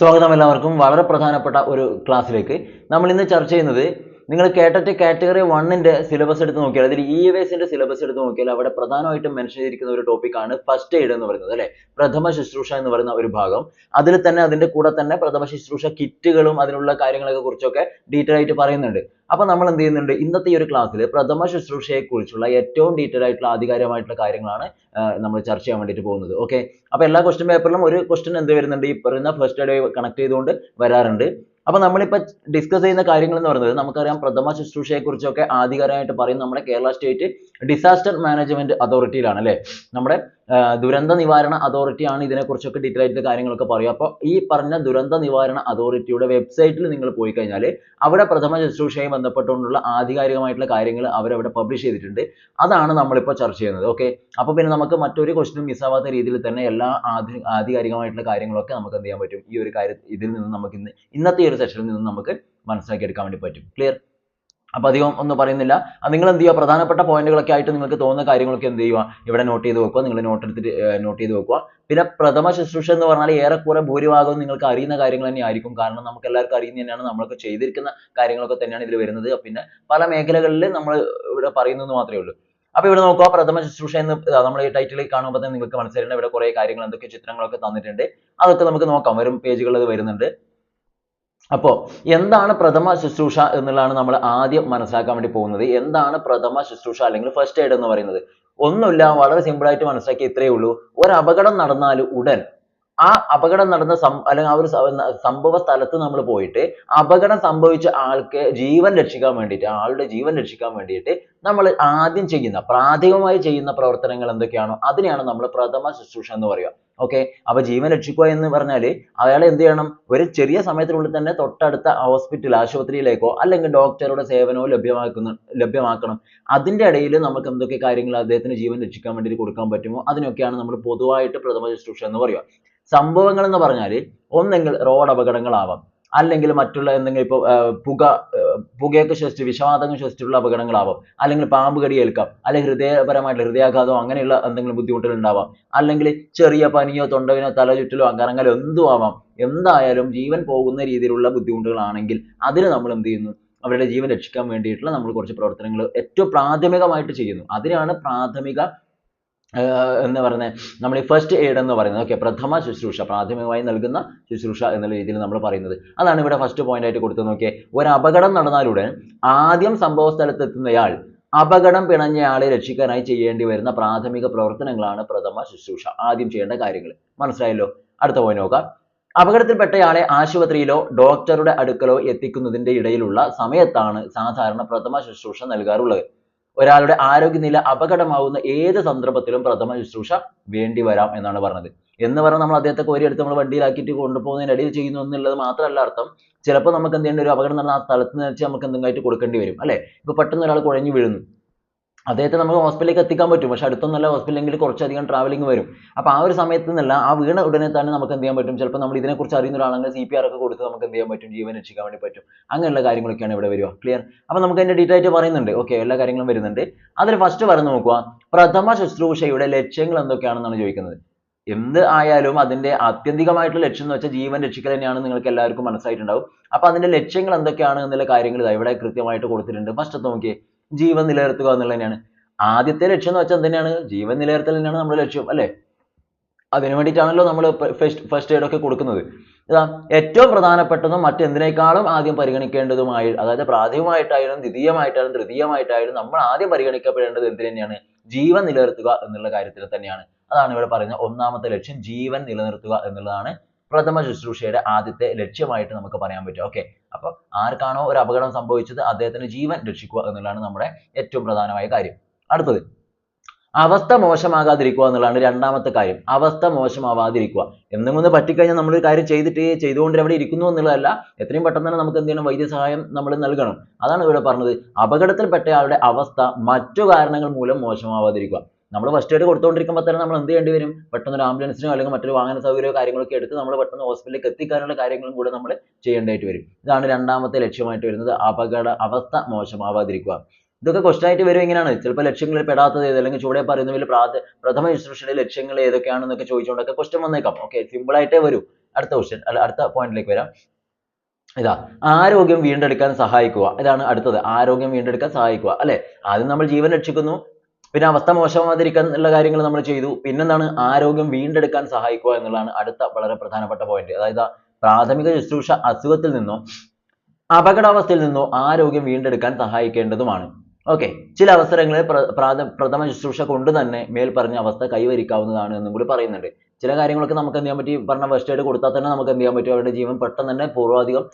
സ്വാഗതം എല്ലാവർക്കും. വളരെ പ്രധാനപ്പെട്ട ഒരു ക്ലാസ്സിലേക്ക് നമ്മൾ ഇന്ന് ചർച്ച ചെയ്യുന്നത്, നിങ്ങൾ കേട്ടിട്ട് കാറ്റഗറി 1ന്റെ സിലബസ് എടുത്ത് നോക്കിയാൽ, അതിൽ EVSന്റെ സിലബസ് എടുത്ത് നോക്കിയാൽ അവിടെ പ്രധാനമായിട്ടും മെൻഷൻ ചെയ്തിരിക്കുന്ന ഒരു ടോപ്പിക്കാണ് ഫസ്റ്റ് എയ്ഡ് എന്ന് പറയുന്നത്, അല്ലെ? പ്രഥമ ശുശ്രൂഷ എന്ന് പറയുന്ന ഒരു ഭാഗം. അതിൽ തന്നെ അതിന്റെ കൂടെ തന്നെ പ്രഥമ ശുശ്രൂഷ കിറ്റുകളും അതിനുള്ള കാര്യങ്ങളെ കുറിച്ചൊക്കെ ഡീറ്റെയിൽ ആയിട്ട് പറയുന്നുണ്ട്. അപ്പോൾ നമ്മൾ എന്ത് ചെയ്യുന്നുണ്ട്, ഇന്നത്തെ ഈ ഒരു ക്ലാസ്സിൽ പ്രഥമ ശുശ്രൂഷയെ കുറിച്ചുള്ള ഏറ്റവും ഡീറ്റെയിൽ ആയിട്ടുള്ള ആധികാരികമായിട്ടുള്ള കാര്യങ്ങളാണ് നമ്മൾ ചർച്ച ചെയ്യാൻ വേണ്ടിയിട്ട് പോകുന്നത്. ഓക്കെ, അപ്പോൾ എല്ലാ ക്വസ്റ്റ്യൻ പേപ്പറിലും ഒരു ക്വസ്റ്റ്യൻ എന്ത് വരുന്നുണ്ട്, ഈ പറയുന്ന ഫസ്റ്റ് എയ്ഡ് കണക്ട് ചെയ്തുകൊണ്ട് വരാറുണ്ട്. അപ്പോൾ നമ്മളിപ്പോൾ ഡിസ്കസ് ചെയ്യുന്ന കാര്യങ്ങൾ എന്ന് പറയുന്നത്, നമുക്കറിയാം പ്രഥമ ശുശ്രൂഷയെ കുറിച്ചൊക്കെ ആധികാരികമായിട്ട് പറയുന്നത് നമ്മുടെ കേരള സ്റ്റേറ്റ് ഡിസാസ്റ്റർ മാനേജ്മെന്റ് അതോറിറ്റിയിലാണ്, അല്ലേ? നമ്മുടെ ദുരന്ത നിവാരണ അതോറിറ്റി ആണ് ഇതിനെക്കുറിച്ചൊക്കെ ഡീറ്റെയിൽ ആയിട്ട് കാര്യങ്ങളൊക്കെ പറയുക. അപ്പോൾ ഈ പറഞ്ഞ ദുരന്ത നിവാരണ അതോറിറ്റിയുടെ വെബ്സൈറ്റിൽ നിങ്ങൾ പോയി കഴിഞ്ഞാൽ അവിടെ പ്രഥമ ശുശ്രൂഷയുമായി ബന്ധപ്പെട്ടുകൊണ്ടുള്ള ആധികാരികമായിട്ടുള്ള കാര്യങ്ങൾ അവരവിടെ പബ്ലിഷ് ചെയ്തിട്ടുണ്ട്. അതാണ് നമ്മളിപ്പോൾ ചർച്ച ചെയ്യുന്നത്. ഓക്കെ, അപ്പോൾ പിന്നെ നമുക്ക് മറ്റൊരു ക്വസ്റ്റ്യനും മിസ്സാവാത്ത രീതിയിൽ തന്നെ എല്ലാ ആധികാരികമായിട്ടുള്ള കാര്യങ്ങളൊക്കെ നമുക്ക് എന്ത് ചെയ്യാൻ പറ്റും, ഈ ഒരു കാര്യം ഇതിൽ നിന്ന് നമുക്ക് ഇന്നത്തെ ഒരു സെഷനിൽ നിന്ന് നമുക്ക് മനസ്സിലാക്കി എടുക്കാൻ വേണ്ടി പറ്റും. ക്ലിയർ? അപ്പോൾ അധികം ഒന്നും പറയുന്നില്ല. നിങ്ങൾ എന്ത് ചെയ്യുക, പ്രധാനപ്പെട്ട പോയിന്റുകളൊക്കെ ആയിട്ട് നിങ്ങൾക്ക് തോന്നുന്ന കാര്യങ്ങളൊക്കെ എന്ത് ചെയ്യുക, ഇവിടെ നോട്ട് ചെയ്ത് വെക്കുക. നിങ്ങൾ നോട്ട് ചെയ്ത് വെക്കുക. പിന്നെ പ്രഥമ ശുശ്രൂഷ എന്ന് പറഞ്ഞാൽ ഏറെക്കുറെ ഭൂരിഭാഗവും നിങ്ങൾക്ക് അറിയുന്ന കാര്യങ്ങൾ തന്നെ ആയിരിക്കും. കാരണം നമുക്ക് എല്ലാവർക്കും അറിയുന്ന തന്നെയാണ്, നമ്മളൊക്കെ ചെയ്തിരിക്കുന്ന കാര്യങ്ങളൊക്കെ തന്നെയാണ് ഇതിൽ വരുന്നത്. പിന്നെ പല മേഖലകളിൽ നമ്മൾ ഇവിടെ പറയുന്നത് മാത്രമേ ഉള്ളൂ. അപ്പോൾ ഇവിടെ നോക്കുക, പ്രഥമ ശുശ്രൂഷ എന്ന് നമ്മൾ ഈ ടൈറ്റിൽ കാണുമ്പോൾ തന്നെ നിങ്ങൾക്ക് മനസ്സിലായിട്ടുണ്ട്. ഇവിടെ കുറേ കാര്യങ്ങൾ, എന്തൊക്കെ ചിത്രങ്ങളൊക്കെ തന്നിട്ടുണ്ട്. അതൊക്കെ നമുക്ക് നോക്കാം, വരും പേജുകളിൽ വരുന്നുണ്ട്. അപ്പോൾ എന്താണ് പ്രഥമ ശുശ്രൂഷ എന്നുള്ളതാണ് നമ്മൾ ആദ്യം മനസ്സിലാക്കാൻ വേണ്ടി പോകുന്നത്. എന്താണ് പ്രഥമ ശുശ്രൂഷ അല്ലെങ്കിൽ ഫസ്റ്റ് എയ്ഡ് എന്ന് പറയുന്നത്? ഒന്നുമില്ല, വളരെ സിമ്പിൾ ആയിട്ട് മനസ്സിലാക്കി ഇത്രയേ ഉള്ളൂ. ഒരു അപകടം നടന്നാൽ ഉടൻ ആ അപകടം നടന്ന അല്ലെങ്കിൽ ആ ഒരു സംഭവ സ്ഥലത്ത് നമ്മൾ പോയിട്ട് അപകടം സംഭവിച്ച ആൾക്ക് ജീവൻ രക്ഷിക്കാൻ വേണ്ടിയിട്ട്, ആളുടെ ജീവൻ രക്ഷിക്കാൻ വേണ്ടിയിട്ട് നമ്മൾ ആദ്യം ചെയ്യുന്ന പ്രാഥമികമായി ചെയ്യുന്ന പ്രവർത്തനങ്ങൾ എന്തൊക്കെയാണോ അതിനെയാണ് നമ്മൾ പ്രഥമ ശുശ്രൂഷ എന്ന് പറയുക. ഓക്കെ, അപ്പൊ ജീവൻ രക്ഷിക്കുക എന്ന് പറഞ്ഞാൽ അയാളെ എന്ത് ചെയ്യണം, ഒരു ചെറിയ സമയത്തിനുള്ളിൽ തന്നെ തൊട്ടടുത്ത ഹോസ്പിറ്റൽ ആശുപത്രിയിലേക്കോ അല്ലെങ്കിൽ ഡോക്ടറുടെ സേവനവും ലഭ്യമാക്കണം. അതിന്റെ ഇടയിൽ നമുക്ക് എന്തൊക്കെ കാര്യങ്ങൾ അദ്ദേഹത്തിന് ജീവൻ രക്ഷിക്കാൻ വേണ്ടി കൊടുക്കാൻ പറ്റുമോ അതിനൊക്കെയാണ് നമ്മൾ പൊതുവായിട്ട് പ്രഥമ ശുശ്രൂഷ എന്ന് പറയുക. സംഭവങ്ങൾ എന്ന് പറഞ്ഞാൽ ഒന്നെങ്കിൽ റോഡ് അപകടങ്ങളാവാം, അല്ലെങ്കിൽ മറ്റുള്ള എന്തെങ്കിലും ഇപ്പോൾ പുകയൊക്കെ ശ്വസിച്ച് വിഷവാതകം ശ്വസിച്ചിട്ടുള്ള അപകടങ്ങളാവാം, അല്ലെങ്കിൽ പാമ്പ് കടി ഏൽക്കാം, അല്ലെങ്കിൽ ഹൃദയപരമായിട്ടുള്ള ഹൃദയാഘാതമോ അങ്ങനെയുള്ള എന്തെങ്കിലും ബുദ്ധിമുട്ടുകൾ ഉണ്ടാവാം, അല്ലെങ്കിൽ ചെറിയ പനിയോ തൊണ്ടവിനോ തലചുറ്റലോ കറങ്ങലോ എന്തും ആവാം. എന്തായാലും ജീവൻ പോകുന്ന രീതിയിലുള്ള ബുദ്ധിമുട്ടുകളാണെങ്കിൽ അതിന് നമ്മൾ എന്ത് ചെയ്യുന്നു, അവരുടെ ജീവൻ രക്ഷിക്കാൻ വേണ്ടിയിട്ടുള്ള നമ്മൾ കുറച്ച് പ്രവർത്തനങ്ങൾ ഏറ്റവും പ്രാഥമികമായിട്ട് ചെയ്യുന്നു. അതിനാണ് പ്രാഥമിക എന്ന് പറയുന്നത്, നമ്മൾ ഈ ഫസ്റ്റ് എയ്ഡ് എന്ന് പറയുന്നത്. ഓക്കെ, പ്രഥമ ശുശ്രൂഷ, പ്രാഥമികമായി നൽകുന്ന ശുശ്രൂഷ എന്നുള്ള രീതിയിൽ നമ്മൾ പറയുന്നത്. അതാണ് ഇവിടെ ഫസ്റ്റ് പോയിന്റ് ആയിട്ട് കൊടുത്തു. നോക്കിയേ, ഒരു അപകടം നടന്നാലുടൻ ആദ്യം സംഭവ സ്ഥലത്ത് എത്തുന്നയാൾ അപകടം പിണഞ്ഞയാളെ രക്ഷിക്കാനായി ചെയ്യേണ്ടി വരുന്ന പ്രാഥമിക പ്രവർത്തനങ്ങളാണ് പ്രഥമ ശുശ്രൂഷ. ആദ്യം ചെയ്യേണ്ട കാര്യങ്ങൾ മനസ്സിലായല്ലോ. അടുത്ത പോയിന്റ് നോക്കാം. അപകടത്തിൽപ്പെട്ടയാളെ ആശുപത്രിയിലോ ഡോക്ടറുടെ അടുക്കലോ എത്തിക്കുന്നതിന്റെ ഇടയിലുള്ള സമയത്താണ് സാധാരണ പ്രഥമ ശുശ്രൂഷ നൽകാറുള്ളത്. ഒരാളുടെ ആരോഗ്യനില അപകടമാവുന്ന ഏത് സന്ദർഭത്തിലും പ്രഥമ ശുശ്രൂഷ വേണ്ടി വരാം എന്നാണ് പറഞ്ഞത്. എന്ന് പറഞ്ഞാൽ നമ്മൾ അദ്ദേഹത്തെ കോരിയെടുത്ത് നമ്മൾ വണ്ടിയിലാക്കിയിട്ട് കൊണ്ടുപോകുന്നതിനിടയിൽ ചെയ്യുന്നു എന്നുള്ളത് മാത്രമല്ല അർത്ഥം. ചിലപ്പോൾ നമുക്ക് എന്ത് ചെയ്യേണ്ട, ഒരു അപകടം നടന്ന ആ സ്ഥലത്ത് നിന്ന് വെച്ച് നമുക്ക് എന്തെങ്കിലും കൊടുക്കേണ്ടി വരും, അല്ലെ? ഇപ്പൊ പെട്ടെന്ന് ഒരാൾ കുഴഞ്ഞു വീഴുന്നു, അദ്ദേഹത്തെ നമുക്ക് ഹോസ്പിറ്റലിലേക്ക് എത്തിക്കാൻ പറ്റും, പക്ഷെ അടുത്തൊന്നല്ല ഹോസ്പിറ്റലെങ്കിൽ കുറച്ചധികം ട്രാവലിംഗ് വരും. അപ്പോൾ ആ ഒരു സമയത്ത് നിന്നല്ല, ആ വീണ ഉടനെ തന്നെ നമുക്ക് എന്ത് ചെയ്യാൻ പറ്റും, ചിലപ്പോൾ നമ്മൾ ഇതിനെക്കുറിച്ച് അറിയുന്ന ഒരാളാണെങ്കിൽ CPR ഒക്കെ കൊടുത്ത് നമുക്ക് എന്ത് ചെയ്യാൻ പറ്റും, ജീവൻ രക്ഷിക്കാൻ വേണ്ടി പറ്റും. അങ്ങനെയുള്ള കാര്യങ്ങളൊക്കെയാണ് ഇവിടെ വരിക. ക്ലിയർ? അപ്പോൾ നമുക്ക് അതിന്റെ ഡീറ്റെയിൽ ആയിട്ട് പറയുന്നുണ്ട്. ഓക്കെ, എല്ലാ കാര്യങ്ങളും വരുന്നുണ്ട്. അതിൽ ഫസ്റ്റ് പറഞ്ഞു നോക്കുക, പ്രഥമ ശുശ്രൂഷയുടെ ലക്ഷ്യങ്ങൾ എന്തൊക്കെയാണെന്നാണ് ചോദിക്കുന്നത്. എന്ത് ആയാലും അതിന്റെ ആത്യന്തികമായിട്ടുള്ള ലക്ഷ്യം എന്ന് വെച്ചാൽ ജീവൻ രക്ഷിക്കൽ തന്നെയാണ്, നിങ്ങൾക്ക് എല്ലാവർക്കും മനസ്സിലായിട്ടുണ്ടാവും. അപ്പോൾ അതിന്റെ ലക്ഷ്യങ്ങൾ എന്തൊക്കെയാണ് എന്നുള്ള കാര്യങ്ങൾ ഇവിടെ കൃത്യമായിട്ട് കൊടുത്തിട്ടുണ്ട്. ഫസ്റ്റ് നോക്കിയേ, ജീവൻ നിലനിർത്തുക എന്നുള്ളത് തന്നെയാണ് ആദ്യത്തെ ലക്ഷ്യം. എന്ന് വെച്ചാൽ എന്തിനാണ്, ജീവൻ നിലനിർത്തൽ തന്നെയാണ് നമ്മുടെ ലക്ഷ്യം, അല്ലെ? അതിനു വേണ്ടിയിട്ടാണല്ലോ നമ്മൾ ഫസ്റ്റ് എയ്ഡ് ഒക്കെ കൊടുക്കുന്നത്. ഏറ്റവും പ്രധാനപ്പെട്ടതും മറ്റെന്തിനേക്കാളും ആദ്യം പരിഗണിക്കേണ്ടതുമായി, അതായത് പ്രാഥമികമായിട്ടായാലും ദ്വിതീയമായിട്ടായാലും തൃതീയമായിട്ടായാലും നമ്മൾ ആദ്യം പരിഗണിക്കപ്പെടേണ്ടത് എന്തിനു തന്നെയാണ്, ജീവൻ നിലനിർത്തുക എന്നുള്ള കാര്യത്തിൽ തന്നെയാണ്. അതാണ് ഇവിടെ പറയുന്ന ഒന്നാമത്തെ ലക്ഷ്യം, ജീവൻ നിലനിർത്തുക എന്നുള്ളതാണ് പ്രഥമ ശുശ്രൂഷയുടെ ആദ്യത്തെ ലക്ഷ്യമായിട്ട് നമുക്ക് പറയാൻ പറ്റും. ഓക്കെ, അപ്പൊ ആർക്കാണോ ഒരു അപകടം സംഭവിച്ചത് അദ്ദേഹത്തിന്റെ ജീവൻ രക്ഷിക്കുക എന്നുള്ളതാണ് നമ്മുടെ ഏറ്റവും പ്രധാനമായ കാര്യം. അടുത്തത്, അവസ്ഥ മോശമാകാതിരിക്കുക എന്നുള്ളതാണ് രണ്ടാമത്തെ കാര്യം. അവസ്ഥ മോശമാവാതിരിക്കുക. എന്തെങ്കിലും ഒന്ന് പറ്റിക്കഴിഞ്ഞാൽ നമ്മളൊരു കാര്യം ചെയ്തുകൊണ്ട് അവിടെ ഇരിക്കുന്നു എന്നുള്ളതല്ല, എത്രയും പെട്ടെന്ന് തന്നെ നമുക്ക് എന്ത് ചെയ്യണം, വൈദ്യസഹായം നമ്മൾ നൽകണം. അതാണ് ഇവിടെ പറഞ്ഞത്. അപകടത്തിൽപ്പെട്ടയാളുടെ അവസ്ഥ മറ്റു കാരണങ്ങൾ മൂലം മോശമാവാതിരിക്കുക. നമ്മൾ ഫസ്റ്റ് എയ്ഡ് കൊടുത്തുകൊണ്ടിരിക്കുമ്പോൾ തന്നെ നമ്മൾ എന്ത് ചെയ്യേണ്ടി വരും, പെട്ടെന്ന് ഒരു ആംബുലൻസിനോ അല്ലെങ്കിൽ മറ്റൊരു വാഹന സൗകര്യമോ കാര്യങ്ങളൊക്കെ എടുത്ത് നമ്മൾ പെട്ടെന്ന് ഹോസ്പിറ്റലിലേക്ക് എത്തിക്കാനുള്ള കാര്യങ്ങളും കൂടെ നമ്മൾ ചെയ്യേണ്ടതായിട്ട് വരും. ഇതാണ് രണ്ടാമത്തെ ലക്ഷ്യമായിട്ട് വരുന്നത്, അവസ്ഥ മോശമാവാതിരിക്കുക. ഇതൊക്കെ ക്വസ്റ്റ്യൻ ആയിട്ട് വരും. എങ്ങനെയാണ്, ചിലപ്പോൾ ലക്ഷ്യങ്ങളിൽ പെടാത്തത് ഏത്, അല്ലെങ്കിൽ ചുവടെ പറയുന്നതിൽ പ്രഥമ ശുശ്രൂഷയുടെ ലക്ഷ്യങ്ങൾ ഏതൊക്കെയാണെന്നൊക്കെ ചോദിച്ചുകൊണ്ടൊക്കെ ക്വസ്റ്റ്യൻ വന്നേക്കാം. ഓക്കെ, സിമ്പിൾ ആയിട്ടേ വരൂ. അടുത്ത ക്വസ്റ്റ്യൻ അല്ല അടുത്ത പോയിന്റിലേക്ക് വരാം. ഇതാ ആരോഗ്യം വീണ്ടെടുക്കാൻ സഹായിക്കുക. ഇതാണ് അടുത്തത്, ആരോഗ്യം വീണ്ടെടുക്കാൻ സഹായിക്കുക അല്ലെ. ആദ്യം നമ്മൾ ജീവൻ രക്ഷിക്കുന്നു, പിന്നെ അവസ്ഥ മോശമാവാതിരിക്കാൻ ഉള്ള കാര്യങ്ങൾ നമ്മൾ ചെയ്തു, പിന്നെന്താണ് ആരോഗ്യം വീണ്ടെടുക്കാൻ സഹായിക്കുക എന്നുള്ളതാണ് അടുത്ത വളരെ പ്രധാനപ്പെട്ട പോയിന്റ്. അതായത് പ്രാഥമിക ശുശ്രൂഷ അസുഖത്തിൽ നിന്നോ അപകടാവസ്ഥയിൽ നിന്നോ ആരോഗ്യം വീണ്ടെടുക്കാൻ സഹായിക്കേണ്ടതുമാണ്. ഓക്കെ, ചില അവസരങ്ങളിൽ പ്രഥമ ശുശ്രൂഷ കൊണ്ട് തന്നെ മേൽ പറഞ്ഞ അവസ്ഥ കൈവരിക്കാവുന്നതാണ് എന്നും കൂടി പറയുന്നുണ്ട്. ചില കാര്യങ്ങളൊക്കെ നമുക്ക് എന്ത് ചെയ്യാൻ പറ്റും, പറഞ്ഞ ഫസ്റ്റ് എയ്ഡ് കൊടുത്താൽ തന്നെ നമുക്ക് എന്ത് ചെയ്യാൻ പറ്റും, അവരുടെ ജീവൻ പെട്ടെന്ന് തന്നെ പൂർവാധികം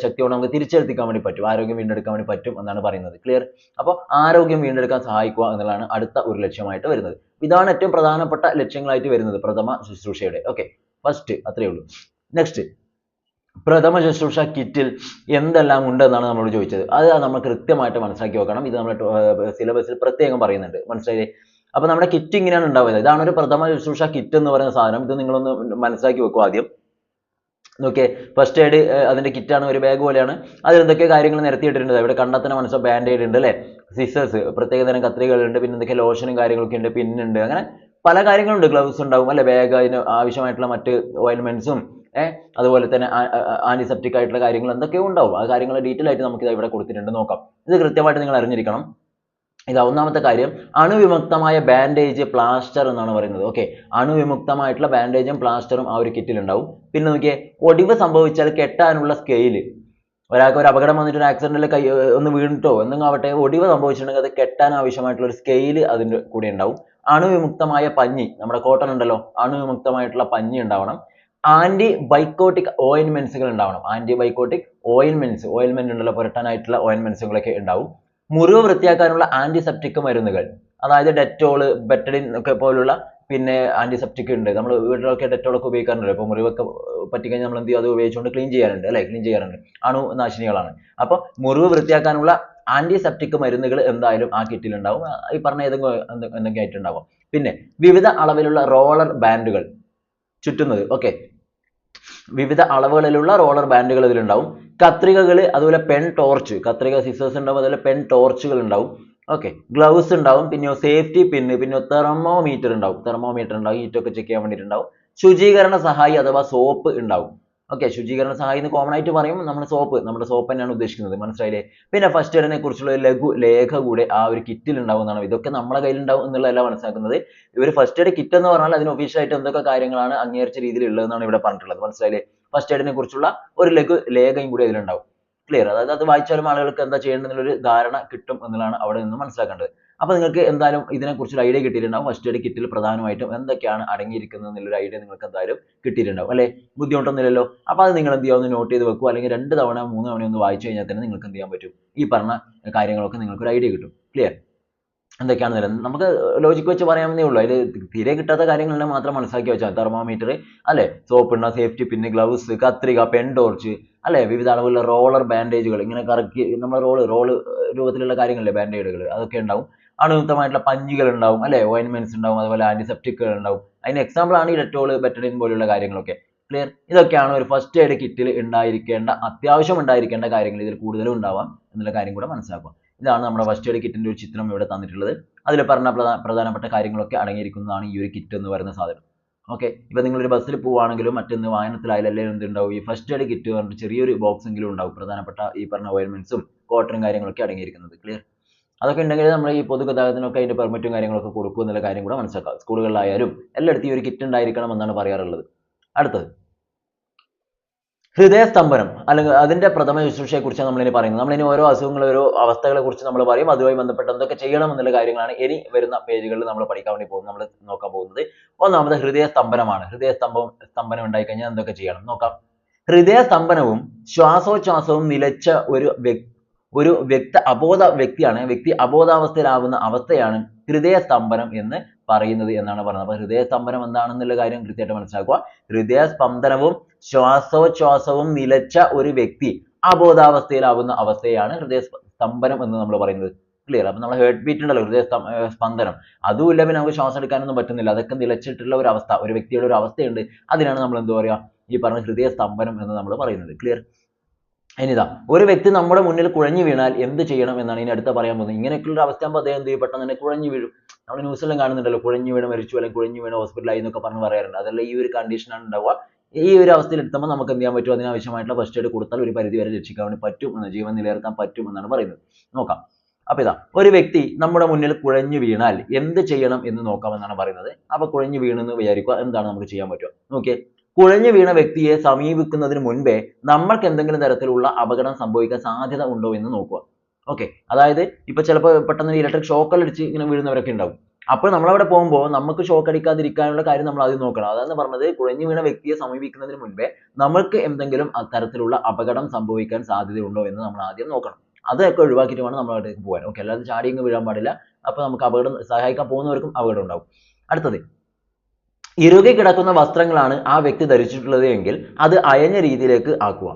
ശക്തിയോടെ നമുക്ക് തിരിച്ചെത്തിക്കാൻ വേണ്ടി പറ്റും, ആരോഗ്യം വീണ്ടെടുക്കാൻ വേണ്ടി പറ്റും എന്നാണ് പറയുന്നത്. ക്ലിയർ? അപ്പോൾ ആരോഗ്യം വീണ്ടെടുക്കാൻ സഹായിക്കുക എന്നുള്ളതാണ് അടുത്ത ഒരു ലക്ഷ്യമായിട്ട് വരുന്നത്. ഇതാണ് ഏറ്റവും പ്രധാനപ്പെട്ട ലക്ഷ്യങ്ങളായിട്ട് വരുന്നത് പ്രഥമ ശുശ്രൂഷയുടെ. ഓക്കെ, ഫസ്റ്റ് അത്രയേ ഉള്ളൂ. നെക്സ്റ്റ്, പ്രഥമ ശുശ്രൂഷ കിറ്റിൽ എന്തെല്ലാം ഉണ്ട് എന്നാണ് നമ്മളോട് ചോദിച്ചത്. അത് നമ്മൾ കൃത്യമായിട്ട് മനസ്സിലാക്കി വെക്കണം. ഇത് നമ്മുടെ സിലബസിൽ പ്രത്യേകം പറയുന്നുണ്ട്. മനസ്സിലായില്ലേ? അപ്പൊ നമ്മുടെ കിറ്റ് ഇങ്ങനെയാണ് ഉണ്ടാവുന്നത്. ഇതാണ് ഒരു പ്രഥമ ശുശ്രൂഷ കിറ്റ് എന്ന് പറയുന്ന സാധനം. ഇത് നിങ്ങളൊന്ന് മനസ്സിലാക്കി വെക്കുക ആദ്യം. നോക്കിയേ, ഫസ്റ്റ് എയ്ഡ് അതിന്റെ കിറ്റാണ്, ഒരു ബാഗ് പോലെയാണ്. അതിൽ എന്തൊക്കെ കാര്യങ്ങൾ നിരത്തിയിട്ടുണ്ട്. ഇവിടെ കണ്ടാൽ തന്നെ മനസ്സിലാവും. ബാൻഡേഡ് ഉണ്ട് അല്ലേ, സിസേഴ്സ്, പ്രത്യേക തരം കത്രികകളുണ്ട്, പിന്നെ എന്തൊക്കെ ലോഷനും കാര്യങ്ങളൊക്കെ ഉണ്ട്, പിന്നുണ്ട്, അങ്ങനെ പല കാര്യങ്ങളുണ്ട്. ഗ്ലൗസ് ഉണ്ടാവും അല്ലെ, ബാഗ്, അതിന് ആവശ്യമായിട്ടുള്ള മറ്റ് ഓയിൽമെന്റ്സും അതുപോലെ തന്നെ ആന്റിസെപ്റ്റിക് ആയിട്ടുള്ള കാര്യങ്ങൾ എന്തൊക്കെയോ ഉണ്ടാവും. ആ കാര്യങ്ങൾ ഡീറ്റെയിൽ ആയിട്ട് നമുക്ക് ഇവിടെ കൊടുത്തിട്ടുണ്ട്, നോക്കാം. ഇത് കൃത്യമായിട്ട് നിങ്ങൾ അറിഞ്ഞിരിക്കണം. ഇതാ ഒന്നാമത്തെ കാര്യം, അണുവിമുക്തമായ ബാൻഡേജ്, പ്ലാസ്റ്റർ എന്നാണ് പറയുന്നത്. ഓക്കെ, അണുവിമുക്തമായിട്ടുള്ള ബാൻഡേജും പ്ലാസ്റ്ററും ആ ഒരു കിറ്റിൽ ഉണ്ടാവും. പിന്നെ നോക്കിയേ, ഒടിവ് സംഭവിച്ചാൽ കെട്ടാനുള്ള സ്കെയില്. ഒരാൾക്ക് ഒരു അപകടം വന്നിട്ട് ഒരു ആക്സിഡന്റിൽ കൈ ഒന്ന് വീണിട്ടോ എന്തെങ്കിലും ആവട്ടെ, ഒടിവ് സംഭവിച്ചിട്ടുണ്ടെങ്കിൽ അത് കെട്ടാൻ ആവശ്യമായിട്ടുള്ള ഒരു സ്കെയില് അതിന്റെ കൂടെ ഉണ്ടാവും. അണുവിമുക്തമായ പഞ്ഞി, നമ്മുടെ കോട്ടൺ ഉണ്ടല്ലോ, അണുവിമുക്തമായിട്ടുള്ള പഞ്ഞി ഉണ്ടാവണം. ആന്റിബൈക്കോട്ടിക് ഓയിൻമെന്റ്സുകൾ ഉണ്ടാവണം. ആന്റിബൈക്കോട്ടിക് ഓയിൻമെന്റ് ഉണ്ടല്ലോ, പുരട്ടാനായിട്ടുള്ള ഓയിൻമെന്റ്സുകളൊക്കെ ഉണ്ടാവും. മുറിവ് വൃത്തിയാക്കാനുള്ള ആന്റിസെപ്റ്റിക് മരുന്നുകൾ, അതായത് ഡെറ്റോള്, ബെറ്റഡിൻ ഒക്കെ പോലുള്ള പിന്നെ ആന്റിസെപ്റ്റിക് ഉണ്ട്. നമ്മൾ വീട്ടിലൊക്കെ ഡെറ്റോളൊക്കെ ഉപയോഗിക്കാറുണ്ടല്ലോ. ഇപ്പോൾ മുറിവൊക്കെ പറ്റിക്കഴിഞ്ഞാൽ നമ്മൾ എന്ത് ചെയ്യും, അത് ഉപയോഗിച്ചുകൊണ്ട് ക്ലീൻ ചെയ്യാറുണ്ട് അല്ലെ, ക്ലീൻ ചെയ്യാറുണ്ട്. അണുനാശിനികളാണ്. അപ്പോൾ മുറിവ് വൃത്തിയാക്കാനുള്ള ആന്റിസെപ്റ്റിക് മരുന്നുകൾ എന്തായാലും ആ കിറ്റിൽ ഉണ്ടാവും. ഈ പറഞ്ഞ എന്തൊക്കെ ആയിട്ടുണ്ടാവും. പിന്നെ വിവിധ അളവിലുള്ള റോളർ ബാൻഡുകൾ ചുറ്റുന്നത്. ഓക്കെ, വിവിധ അളവുകളിലുള്ള റോളർ ബാൻഡുകൾ ഇതിലുണ്ടാവും. കത്രികകൾ, അതുപോലെ പെൻ ടോർച്ച്, കത്രിക സിസേഴ്സ് ഉണ്ടാവും, അതുപോലെ പെൻ ടോർച്ചുകൾ ഉണ്ടാവും. ഓക്കെ, ഗ്ലൗസ് ഉണ്ടാവും, പിന്നെ സേഫ്റ്റി പിന്ന്, പിന്നെ തെർമോമീറ്റർ ഉണ്ടാവും, ഹീറ്റൊക്കെ ചെക്ക് ചെയ്യാൻ വേണ്ടിയിട്ടുണ്ടാവും. ശുചീകരണ സഹായി അഥവാ സോപ്പ് ഉണ്ടാവും. ഓക്കെ, ശുചീകരണ സഹായി എന്ന് കോമൺ ആയിട്ട് പറയും, നമ്മുടെ സോപ്പ് തന്നെയാണ് ഉദ്ദേശിക്കുന്നത്. മനസ്സിലായില്ലേ? പിന്നെ ഫസ്റ്റ് എയ്ഡിനെ കുറിച്ചുള്ള ലഘു ലേഖ കൂടെ ആ ഒരു കിറ്റിൽ ഉണ്ടാവും എന്നാണ്. ഇതൊക്കെ നമ്മുടെ കയ്യിൽ ഉണ്ടാവും എന്നുള്ളതല്ല മനസ്സിലാക്കുന്നത്. ഇവർ ഫസ്റ്റ് എയ്ഡ് കിറ്റ് എന്ന് പറഞ്ഞാൽ അതിന് ഒഫീഷ്യൽ ആയിട്ട് എന്തൊക്കെ കാര്യങ്ങളാണ് അംഗീകരിച്ച രീതിയിൽ ഉള്ളതെന്നാണ് ഇവിടെ പറഞ്ഞിട്ടുള്ളത്. മനസ്സിലായില്ലേ? ഫസ്റ്റ് എയ്ഡിനെ കുറിച്ചുള്ള ഒരു ലഘു ലേഖയും കൂടി അതിലുണ്ടാവും. ക്ലിയർ? അതായത് അത് വായിച്ചാലും ആളുകൾക്ക് എന്താ ചെയ്യേണ്ടതെന്നുള്ളൊരു ധാരണ കിട്ടും എന്നുള്ളതാണ് അവിടെ നിന്ന് മനസ്സിലാക്കേണ്ടത്. അപ്പോൾ നിങ്ങൾക്ക് എന്തായാലും ഇതിനെക്കുറിച്ചൊരു ഐഡിയ കിട്ടിയിട്ടുണ്ടാവും. ഫസ്റ്റ് എയ്ഡ് കിറ്റിൽ പ്രധാനമായിട്ടും എന്തൊക്കെയാണ് അടങ്ങിയിരിക്കുന്നത് എന്നുള്ളൊരു ഐഡിയ നിങ്ങൾക്ക് എന്തായാലും കിട്ടിയിട്ടുണ്ടാവും അല്ലേ? ബുദ്ധിമുട്ടൊന്നുമില്ലല്ലോ. അപ്പോൾ അത് നിങ്ങൾ എന്ത് ചെയ്യുക, ഒന്ന് നോട്ട് ചെയ്ത് വെക്കുക, അല്ലെങ്കിൽ 2 തവണ 3 തവണ ഒന്ന് വായിച്ചു കഴിഞ്ഞാൽ തന്നെ നിങ്ങൾക്ക് എന്ത് ചെയ്യാൻ പറ്റും, ഈ പറഞ്ഞ കാര്യങ്ങളൊക്കെ നിങ്ങൾക്ക് ഒരു ഐഡിയ കിട്ടും. ക്ലിയർ? എന്തൊക്കെയാണെന്ന് നമുക്ക് ലോജിക്ക് വെച്ച് പറയാവുന്നേ ഉള്ളൂ. അതിൽ തീരെ കിട്ടാത്ത കാര്യങ്ങളെല്ലാം മാത്രം മനസ്സിലാക്കി വെച്ചാൽ, തെർമോമീറ്റർ അല്ലെ, സോപ്പ് ഉണ്ട, സേഫ്റ്റി പിന്നെ, ഗ്ലൗസ്, കത്രിക, പെൻ ടോർച്ച് അല്ലെ, വിവിധ അളവിലുള്ള റോളർ ബാൻഡേജുകൾ, ഇങ്ങനെ കറക്കി നമ്മൾ റോള് രൂപത്തിലുള്ള കാര്യങ്ങളില്ലേ, ബാൻഡേഡുകൾ, അതൊക്കെ ഉണ്ടാവും. അണുയുക്തമായിട്ടുള്ള പഞ്ഞികൾ ഉണ്ടാവും അല്ലെ, ഓയിൻമെന്റ്സ് ഉണ്ടാവും, അതുപോലെ ആന്റിസെപ്റ്റിക്കുകൾ ഉണ്ടാവും. അതിന് എക്സാമ്പിൾ ആണ് ഈ ഡെറ്റോള്, ബെറ്റഡിൻ പോലുള്ള കാര്യങ്ങളൊക്കെ. ക്ലിയർ? ഇതൊക്കെയാണ് ഒരു ഫസ്റ്റ് എയ്ഡ് കിറ്റിൽ അത്യാവശ്യം ഉണ്ടായിരിക്കേണ്ട കാര്യങ്ങൾ. ഇതിൽ കൂടുതലും ഉണ്ടാവാം എന്നുള്ള കാര്യം കൂടെ മനസ്സിലാക്കുക. ഇതാണ് നമ്മുടെ ഫസ്റ്റ് എയ്ഡ് കിറ്റിന്റെ ഒരു ചിത്രം ഇവിടെ തന്നിട്ടുള്ളത്. അതിൽ പറഞ്ഞ പ്രധാനപ്പെട്ട കാര്യങ്ങളൊക്കെ അടങ്ങിയിരിക്കുന്നതാണ് ഈ ഒരു കിറ്റ് എന്ന് പറയുന്ന സാധനം. ഓക്കെ, ഇപ്പൊ നിങ്ങൾ ഒരു ബസ്സിൽ പോവുകയാണെങ്കിലും മറ്റൊന്ന് വാഹനത്തിലായാലും എല്ലാം എന്തുണ്ടാവും, ഈ ഫസ്റ്റ് എയ്ഡ് കിറ്റ് പറഞ്ഞിട്ട് ചെറിയൊരു ബോക്സ് എങ്കിലും ഉണ്ടാവും, പ്രധാനപ്പെട്ട ഈ പറഞ്ഞ ഓയിൽമെന്റ്സും കോട്ടനും കാര്യങ്ങളൊക്കെ അടങ്ങിയിരിക്കുന്നത്. ക്ലിയർ? അതൊക്കെ ഉണ്ടെങ്കിൽ നമ്മൾ ഈ പൊതുഗതാഗതത്തിനൊക്കെ അതിന്റെ പെർമിറ്റും കാര്യങ്ങളൊക്കെ കൊടുക്കും എന്നുള്ള കാര്യം കൂടെ മനസ്സിലാക്കാം. സ്കൂളുകളിലായാലും എല്ലായിടത്തും ഈ ഒരു കിറ്റ് ഉണ്ടായിരിക്കണം എന്നാണ് പറയാറുള്ളത്. അടുത്തത്, ഹൃദയസ്തംഭനം അല്ലെങ്കിൽ അതിന്റെ പ്രഥമ ശുശ്രൂഷയെ കുറിച്ചാണ് നമ്മളിനി പറയുന്നത്. നമ്മളിനി ഓരോ അസുഖങ്ങൾ, ഓരോ അവസ്ഥകളെ കുറിച്ച് നമ്മൾ പറയും. അതുമായി ബന്ധപ്പെട്ട് എന്തൊക്കെ ചെയ്യണം എന്നുള്ള കാര്യങ്ങളാണ് ഇനി വരുന്ന പേജുകളിൽ നമ്മൾ പഠിക്കാൻ വേണ്ടി പോകുന്നത്, നമ്മൾ നോക്കാൻ പോകുന്നത്. ഒന്നാമത് ഹൃദയസ്തംഭനമാണ്. സ്തംഭനം ഉണ്ടായി കഴിഞ്ഞാൽ എന്തൊക്കെ ചെയ്യണം നോക്കാം. ഹൃദയസ്തംഭനവും ശ്വാസോച്ഛ്വാസവും നിലച്ച വ്യക്തി അബോധാവസ്ഥയിലാവുന്ന അവസ്ഥയാണ് ഹൃദയസ്തംഭനം എന്ന് പറയുന്നത് എന്നാണ് പറയുന്നത്. അപ്പോൾ ഹൃദയസ്തംഭനം എന്താണെന്നുള്ള കാര്യം കൃത്യമായിട്ട് മനസ്സിലാക്കുക. ഹൃദയസ്പന്ദനവും ശ്വാസോച്ഛ്വാസവും നിലച്ച ഒരു വ്യക്തി അബോധാവസ്ഥയിലാവുന്ന അവസ്ഥയാണ് ഹൃദയസ്തംഭനം എന്ന് നമ്മൾ പറയുന്നത്. ക്ലിയർ? അപ്പൊ നമ്മൾ ഹേർട്ട് ബീറ്റ് ഉണ്ടല്ലോ, സ്പന്ദനം, അതുമില്ല, പിന്നെ നമുക്ക് ശ്വാസം എടുക്കാനൊന്നും പറ്റുന്നില്ല, അതൊക്കെ നിലച്ചിട്ടുള്ള ഒരു അവസ്ഥ, ഒരു വ്യക്തിയുടെ ഒരു അവസ്ഥയുണ്ട്. അതിനാണ് നമ്മൾ എന്താ പറയുക, ഈ പറഞ്ഞ ഹൃദയസ്തംഭനം എന്ന് നമ്മൾ പറയുന്നത്. ക്ലിയർ? ഇനിതാ, ഒരു വ്യക്തി നമ്മുടെ മുന്നിൽ കുഴഞ്ഞു വീണാൽ എന്ത് ചെയ്യണം എന്നാണ് ഇനി അടുത്ത പറയാൻ പോകുന്നത്. ഇങ്ങനെയൊക്കെയുള്ള ഒരു അവസ്ഥയാകുമ്പോൾ അദ്ദേഹം എന്ത് ചെയ്യും, പെട്ടെന്ന് തന്നെ കുഴഞ്ഞു വീഴും. നമ്മൾ ന്യൂസിലെല്ലാം കാണുന്നുണ്ടല്ലോ, കുഴഞ്ഞു വീണ് മരിച്ചു അല്ലെങ്കിൽ കുഴഞ്ഞു വീണ് ഹോസ്പിറ്റലായി എന്നൊക്കെ പറഞ്ഞ് പറയാറുണ്ട്. അതല്ല ഈ ഒരു കണ്ടീഷനാണ് ഉണ്ടാവുക. ഈ ഒരു അവസ്ഥയിൽ എത്തുമ്പോൾ നമുക്ക് എന്ത് ചെയ്യാൻ പറ്റും, അതിനാവശ്യമായിട്ടുള്ള ഫസ്റ്റ് എയ്ഡ് കൊടുത്താൽ ഒരു പരിധി വരെ രക്ഷിക്കാൻ വേണ്ടി പറ്റും, ജീവൻ നിലനിർത്താൻ പറ്റും എന്നാണ് പറയുന്നത്. നോക്കാം. അപ്പൊ ഇതാ, ഒരു വ്യക്തി നമ്മുടെ മുന്നിൽ കുഴഞ്ഞു വീണാൽ എന്ത് ചെയ്യണം എന്ന് നോക്കാമെന്നാണ് പറയുന്നത്. അപ്പൊ കുഴഞ്ഞു വീണെന്ന് വിചാരിക്കുക, എന്താണ് നമുക്ക് ചെയ്യാൻ പറ്റുക? നോക്കിയേ, കുഴഞ്ഞു വീണ വ്യക്തിയെ സമീപിക്കുന്നതിന് മുൻപേ നമ്മൾക്ക് എന്തെങ്കിലും തരത്തിലുള്ള അപകടം സംഭവിക്കാൻ സാധ്യത ഉണ്ടോ എന്ന് നോക്കുക. ഓക്കെ, അതായത് ഇപ്പൊ ചിലപ്പോൾ പെട്ടെന്ന് ഇലക്ട്രിക് ഷോക്കെല്ലാം അടിച്ച് ഇങ്ങനെ വീഴുന്നവരൊക്കെ ഉണ്ടാവും. അപ്പോൾ നമ്മളവിടെ പോകുമ്പോൾ നമുക്ക് ഷോക്ക് അടിക്കാതിരിക്കാനുള്ള കാര്യം നമ്മൾ ആദ്യം നോക്കണം. അതാണ് പറഞ്ഞത്, കുഴഞ്ഞു വീണ വ്യക്തിയെ സമീപിക്കുന്നതിന് മുൻപേ നമ്മൾക്ക് എന്തെങ്കിലും തരത്തിലുള്ള അപകടം സംഭവിക്കാൻ സാധ്യതയുണ്ടോ എന്ന് നമ്മൾ ആദ്യം നോക്കണം. അതൊക്കെ ഒഴിവാക്കിയിട്ട് വേണം നമ്മൾ അവിടേക്ക് പോകാൻ. ഓക്കെ, അല്ലാതെ ചാടി ഇങ്ങ് വീഴാൻ പാടില്ല. അപ്പൊ നമുക്ക് അപകടം സഹായിക്കാൻ പോകുന്നവർക്കും അപകടം ഉണ്ടാവും. അടുത്തത്, ഇറുകി കിടക്കുന്ന വസ്ത്രങ്ങളാണ് ആ വ്യക്തി ധരിച്ചിട്ടുള്ളത് എങ്കിൽ അത് അയഞ്ഞ രീതിയിലേക്ക് ആക്കുക.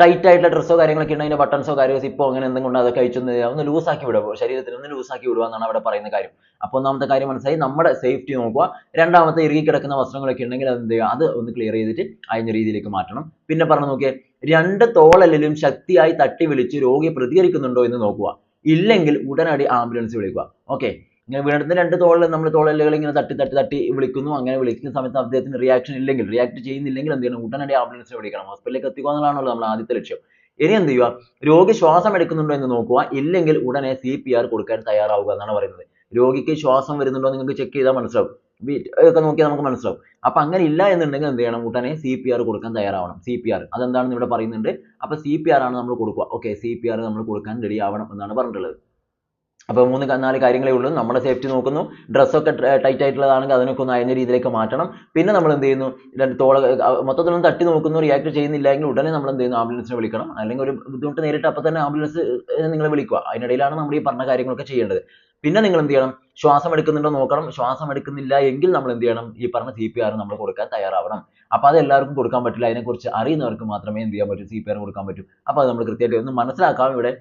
ടൈറ്റ് ആയിട്ടുള്ള ഡ്രസ്സോ കാര്യങ്ങളൊക്കെ ഉണ്ടെങ്കിൽ അതിന്റെ ബട്ടൺസോ കാര്യമോ സിപ്പോ അങ്ങനെ എന്തെങ്കിലും അതൊക്കെ ഒന്ന് ലൂസാക്കി വിടുക, ശരീരത്തിൽ ഒന്ന് ലൂസാക്കി വിടുക എന്നാണ് അവിടെ പറയുന്ന കാര്യം. അപ്പോൾ ഒന്നാമത്തെ കാര്യം മനസ്സിലായി, നമ്മുടെ സേഫ്റ്റി നോക്കുക. രണ്ടാമത്തെ, ഇറുകി കിടക്കുന്ന വസ്ത്രങ്ങളൊക്കെ ഉണ്ടെങ്കിൽ അത് എന്ത് ചെയ്യുക, അത് ഒന്ന് ക്ലിയർ ചെയ്തിട്ട് അയഞ്ഞ രീതിയിലേക്ക് മാറ്റണം. പിന്നെ പറഞ്ഞു നോക്കിയേ, രണ്ട് തോളെല്ലിലും ശക്തിയായി തട്ടി വിളിച്ച് രോഗി പ്രതികരിക്കുന്നുണ്ടോ എന്ന് നോക്കുക. ഇല്ലെങ്കിൽ ഉടനടി ആംബുലൻസ് വിളിക്കുക. ഓക്കെ, ഇങ്ങനെ വീണിട്ട് രണ്ട് നമ്മൾ തോളെല്ലുകൾ ഇങ്ങനെ തട്ടി വിളിക്കുന്നു. അങ്ങനെ വിളിക്കുന്ന സമയത്ത് അദ്ദേഹത്തിന് റിയാക്ട് ചെയ്യുന്നില്ലെങ്കിൽ എന്ത് ചെയ്യണം, ഉടനടി ആംബുലൻസിനെ വിളിക്കണം. ഹോസ്പിറ്റലിലേക്ക് എത്തിക്കുക എന്നുള്ളതാണല്ലോ നമ്മൾ ആദ്യത്തെ ലക്ഷ്യം. ഇനി എന്ത് ചെയ്യുക, രോഗി ശ്വാസം എടുക്കുന്നുണ്ടോ എന്ന് നോക്കുക. ഇല്ലെങ്കിൽ ഉടനെ CPR കൊടുക്കാൻ തയ്യാറാവുക എന്നാണ് പറയുന്നത്. രോഗിക്ക് ശ്വാസം വരുന്നുണ്ടോ നിങ്ങൾക്ക് ചെക്ക് ചെയ്താൽ മനസ്സിലാവും, ഒക്കെ നോക്കിയാൽ നമുക്ക് മനസ്സിലാവും. അപ്പൊ അങ്ങനെ ഇല്ല എന്നുണ്ടെങ്കിൽ എന്ത് ചെയ്യണം, ഉടനെ CPR കൊടുക്കാൻ തയ്യാറാവണം. CPR അതെന്താണെന്ന് ഇവിടെ പറയുന്നുണ്ട്. അപ്പൊ CPR ആണ് നമ്മൾ കൊടുക്കുക. ഓക്കെ, CPR നമ്മൾ കൊടുക്കാൻ റെഡി ആവണം എന്നാണ് പറഞ്ഞിട്ടുള്ളത്. അപ്പോൾ 3-4 കാര്യങ്ങളേ ഉള്ളൂ. നമ്മുടെ സേഫ്റ്റി നോക്കുന്നു, ഡ്രസ്സൊക്കെ ടൈറ്റ് ആയിട്ടുള്ളതാണെങ്കിൽ അതിനൊക്കെ ഒന്ന് അയഞ്ഞ രീതിയിലേക്ക് മാറ്റണം. പിന്നെ നമ്മൾ എന്ത് ചെയ്യുന്നു, മൊത്തത്തിലൊന്ന് തട്ടി നോക്കുന്നു, റിയാക്ട് ചെയ്യുന്നില്ലെങ്കിൽ ഉടനെ നമ്മൾ എന്ത് ചെയ്യുന്നു, ആംബുലൻസിനെ വിളിക്കണം. അല്ലെങ്കിൽ ഒരു ബുദ്ധിമുട്ട് നേരിട്ട് അപ്പോൾ തന്നെ ആംബുലൻസ് നിങ്ങൾ വിളിക്കുക. അതിനിടയിലാണ് നമ്മൾ ഈ പറഞ്ഞ കാര്യങ്ങളൊക്കെ ചെയ്യേണ്ടത്. പിന്നെ നിങ്ങൾ എന്ത് ചെയ്യണം, ശ്വാസം എടുക്കുന്നുണ്ടോ നോക്കണം. ശ്വാസം എടുക്കുന്നില്ല എങ്കിൽ നമ്മൾ എന്ത് ചെയ്യണം, ഈ പറഞ്ഞ CPR നമ്മൾ കൊടുക്കാൻ തയ്യാറാവണം. അപ്പോൾ അത് എല്ലാവർക്കും കൊടുക്കാൻ പറ്റില്ല, അതിനെക്കുറിച്ച് അറിയുന്നവർക്ക് മാത്രമേ എന്ത് ചെയ്യാൻ പറ്റൂ, CPR കൊടുക്കാൻ പറ്റൂ. അപ്പോൾ അത് നമ്മൾ കൃത്യമായിട്ട് ഒന്ന് മനസ്സിലാക്കാം ഇവിടെ.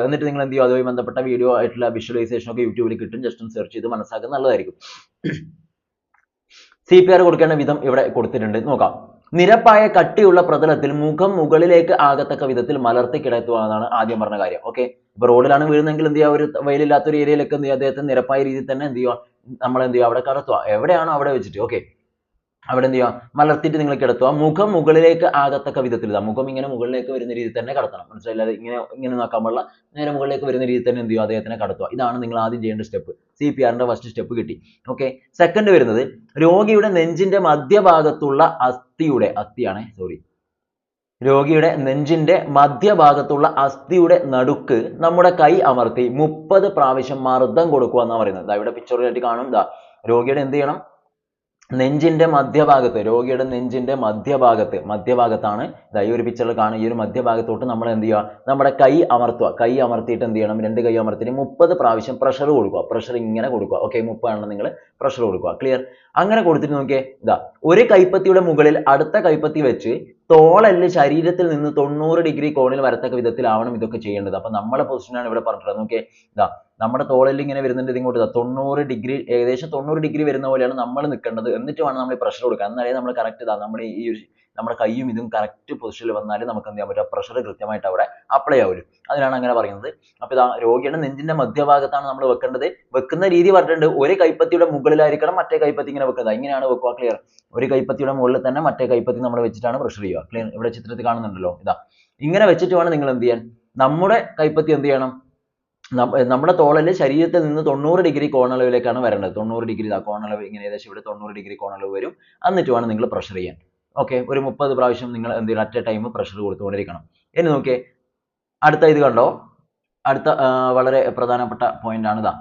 എന്നിട്ട് നിങ്ങൾ എന്ത് ചെയ്യും, അതുമായി ബന്ധപ്പെട്ട വീഡിയോ ആയിട്ടുള്ള വിഷ്വലൈസേഷൻ ഒക്കെ യൂട്യൂബിൽ കിട്ടും. ജസ്റ്റ് ഒന്ന് സെർച്ച് ചെയ്ത് മനസ്സിലാക്കുന്നത് നല്ലതായിരിക്കും. CPR കൊടുക്കേണ്ട വിധം ഇവിടെ കൊടുത്തിട്ടുണ്ട്, നോക്കാം. നിരപ്പായ കട്ടിയുള്ള പ്രതലത്തിൽ മുഖം മുകളിലേക്ക് ആകത്തക്ക വിധത്തിൽ മലർത്തി കിടത്തുക എന്നാണ് ആദ്യം പറഞ്ഞ കാര്യം. ഓക്കെ, ഇപ്പൊ റോഡിലാണ് വീഴുന്നെങ്കിൽ എന്ത് ചെയ്യുക, ഒരു വെയിലില്ലാത്ത ഒരു ഏരിയയിലൊക്കെ എന്ത് ചെയ്യുക, അദ്ദേഹത്തിന് നിരപ്പായ രീതിയിൽ തന്നെ എന്ത് ചെയ്യുക, നമ്മൾ എന്ത് ചെയ്യുക, അവിടെ കടത്തുക. എവിടെയാണോ അവിടെ വെച്ചിട്ട് ഓക്കെ, അവിടെ എന്ത് ചെയ്യുക, മലർത്തിയിട്ട് നിങ്ങൾ കിടത്തുക. മുഖം മുകളിലേക്ക് ആകത്തക്ക വിധത്തിൽ, മുഖം ഇങ്ങനെ മുകളിലേക്ക് വരുന്ന രീതിയിൽ തന്നെ കടത്തണം. മനസ്സിലായില്ലേ, ഇങ്ങനെ നോക്കാൻ പാടില്ല, നേരെ മുകളിലേക്ക് വരുന്ന രീതിയിൽ തന്നെ എന്ത് ചെയ്യുക, അദ്ദേഹത്തിനെ കടത്തുക. ഇതാണ് നിങ്ങൾ ആദ്യം ചെയ്യേണ്ട സ്റ്റെപ്പ്. CPRന്റെ ഫസ്റ്റ് സ്റ്റെപ്പ് കിട്ടി. ഓക്കെ, സെക്കൻഡ് വരുന്നത്, രോഗിയുടെ നെഞ്ചിന്റെ മധ്യഭാഗത്തുള്ള രോഗിയുടെ നെഞ്ചിന്റെ മധ്യഭാഗത്തുള്ള അസ്ഥിയുടെ നടുക്ക് നമ്മുടെ കൈ അമർത്തി 30 പ്രാവശ്യം മർദ്ദം കൊടുക്കുക എന്നാണ് പറയുന്നത്. ഇവിടെ പിക്ചറിലായിട്ട് കാണും. രോഗിയുടെ എന്ത് ചെയ്യണം, നെഞ്ചിന്റെ മധ്യഭാഗത്താണ് ഈ ഒരു പിക്ചറിൽ കാണും. ഈ ഒരു മധ്യഭാഗത്തോട്ട് നമ്മൾ എന്ത് ചെയ്യുക, നമ്മുടെ കൈ അമർത്തിയിട്ട് എന്ത് ചെയ്യണം, രണ്ട് കൈ അമർത്തിയിട്ട് 30 പ്രാവശ്യം പ്രഷർ കൊടുക്കുക. പ്രഷർ ഇങ്ങനെ കൊടുക്കുക. ഓക്കെ, 30 ആണെന്ന് നിങ്ങൾ പ്രഷർ കൊടുക്കുക. ക്ലിയർ? അങ്ങനെ കൊടുത്തിട്ട് നോക്കിയേ, ഒരു കൈപ്പത്തിയുടെ മുകളിൽ അടുത്ത കൈപ്പത്തി വെച്ച് തോളെല്ല് ശരീരത്തിൽ നിന്ന് 90 ഡിഗ്രി കോണിൽ വരത്തക്ക വിധത്തിലാവണം ഇതൊക്കെ ചെയ്യേണ്ടത്. അപ്പൊ നമ്മളെ പൊസിഷനാണ് ഇവിടെ പറഞ്ഞിട്ടുള്ളത്. നോക്കിയേ, നമ്മുടെ തോളെല്ല് ഇങ്ങനെ വരുന്നുണ്ട്, ഇങ്ങോട്ട് 90 ഡിഗ്രി, ഏകദേശം 90 ഡിഗ്രി വരുന്ന പോലെയാണ് നമ്മൾ നിൽക്കേണ്ടത്. എന്നിട്ട് വേണം നമ്മൾ പ്രഷർ കൊടുക്കാൻ. എന്നാലേ നമ്മൾ കറക്റ്റ് നമ്മുടെ കൈയും ഇതും കറക്റ്റ് പൊസിഷനിൽ വന്നാലേ നമുക്ക് എന്ത് ചെയ്യാൻ പറ്റുക, പ്രഷർ കൃത്യമായിട്ട് അവിടെ അപ്ലൈ ആവുള്ളൂ. അതിനാണ് അങ്ങനെ പറയുന്നത്. അപ്പൊ രോഗിയുടെ നെഞ്ചിന്റെ മധ്യഭാഗത്താണ് നമ്മൾ വെക്കേണ്ടത്. വെക്കുന്ന രീതി പറഞ്ഞിട്ടുണ്ട്. ഒരു കൈപ്പത്തിയുടെ മുകളിലായിരിക്കണം മറ്റേ കൈപ്പത്തി ഇങ്ങനെ വെക്കുന്നത്. ഇങ്ങനെയാണ് വെക്കുക. ക്ലിയർ? ഒരു കൈപ്പത്തിയുടെ മുകളിൽ തന്നെ മറ്റേ കൈപ്പത്തി നമ്മൾ വെച്ചിട്ടാണ് പ്രഷർ ചെയ്യുക. ക്ലിയർ? ഇവിടെ ചിത്രത്തിൽ കാണുന്നുണ്ടല്ലോ. ഇങ്ങനെ വെച്ചിട്ട് വേണം നിങ്ങൾ എന്ത് ചെയ്യാൻ. നമ്മുടെ കൈപ്പത്തി എന്ത് ചെയ്യണം, നമ്മുടെ തോളല് ശരീരത്തിൽ നിന്ന് 90 ഡിഗ്രി കോണളവിലേക്കാണ് വരേണ്ടത്. 90 ഡിഗ്രി കോണളവ് ഇങ്ങനെ ഏകദേശം ഇവിടെ 90 ഡിഗ്രി കോണളവ് വരും. എന്നിട്ട് വേണം നിങ്ങൾ പ്രഷർ ചെയ്യാൻ. ഓക്കെ, ഒരു 30 പ്രാവശ്യം നിങ്ങൾ എന്ത് ചെയ്യണം, അറ്റ് എ ടൈം പ്രഷർ കൊടുത്തുകൊണ്ടിരിക്കണം. ഇനി നോക്കിയേ, അടുത്ത ഇത് കണ്ടോ, അടുത്ത വളരെ പ്രധാനപ്പെട്ട പോയിന്റ് ആണ്.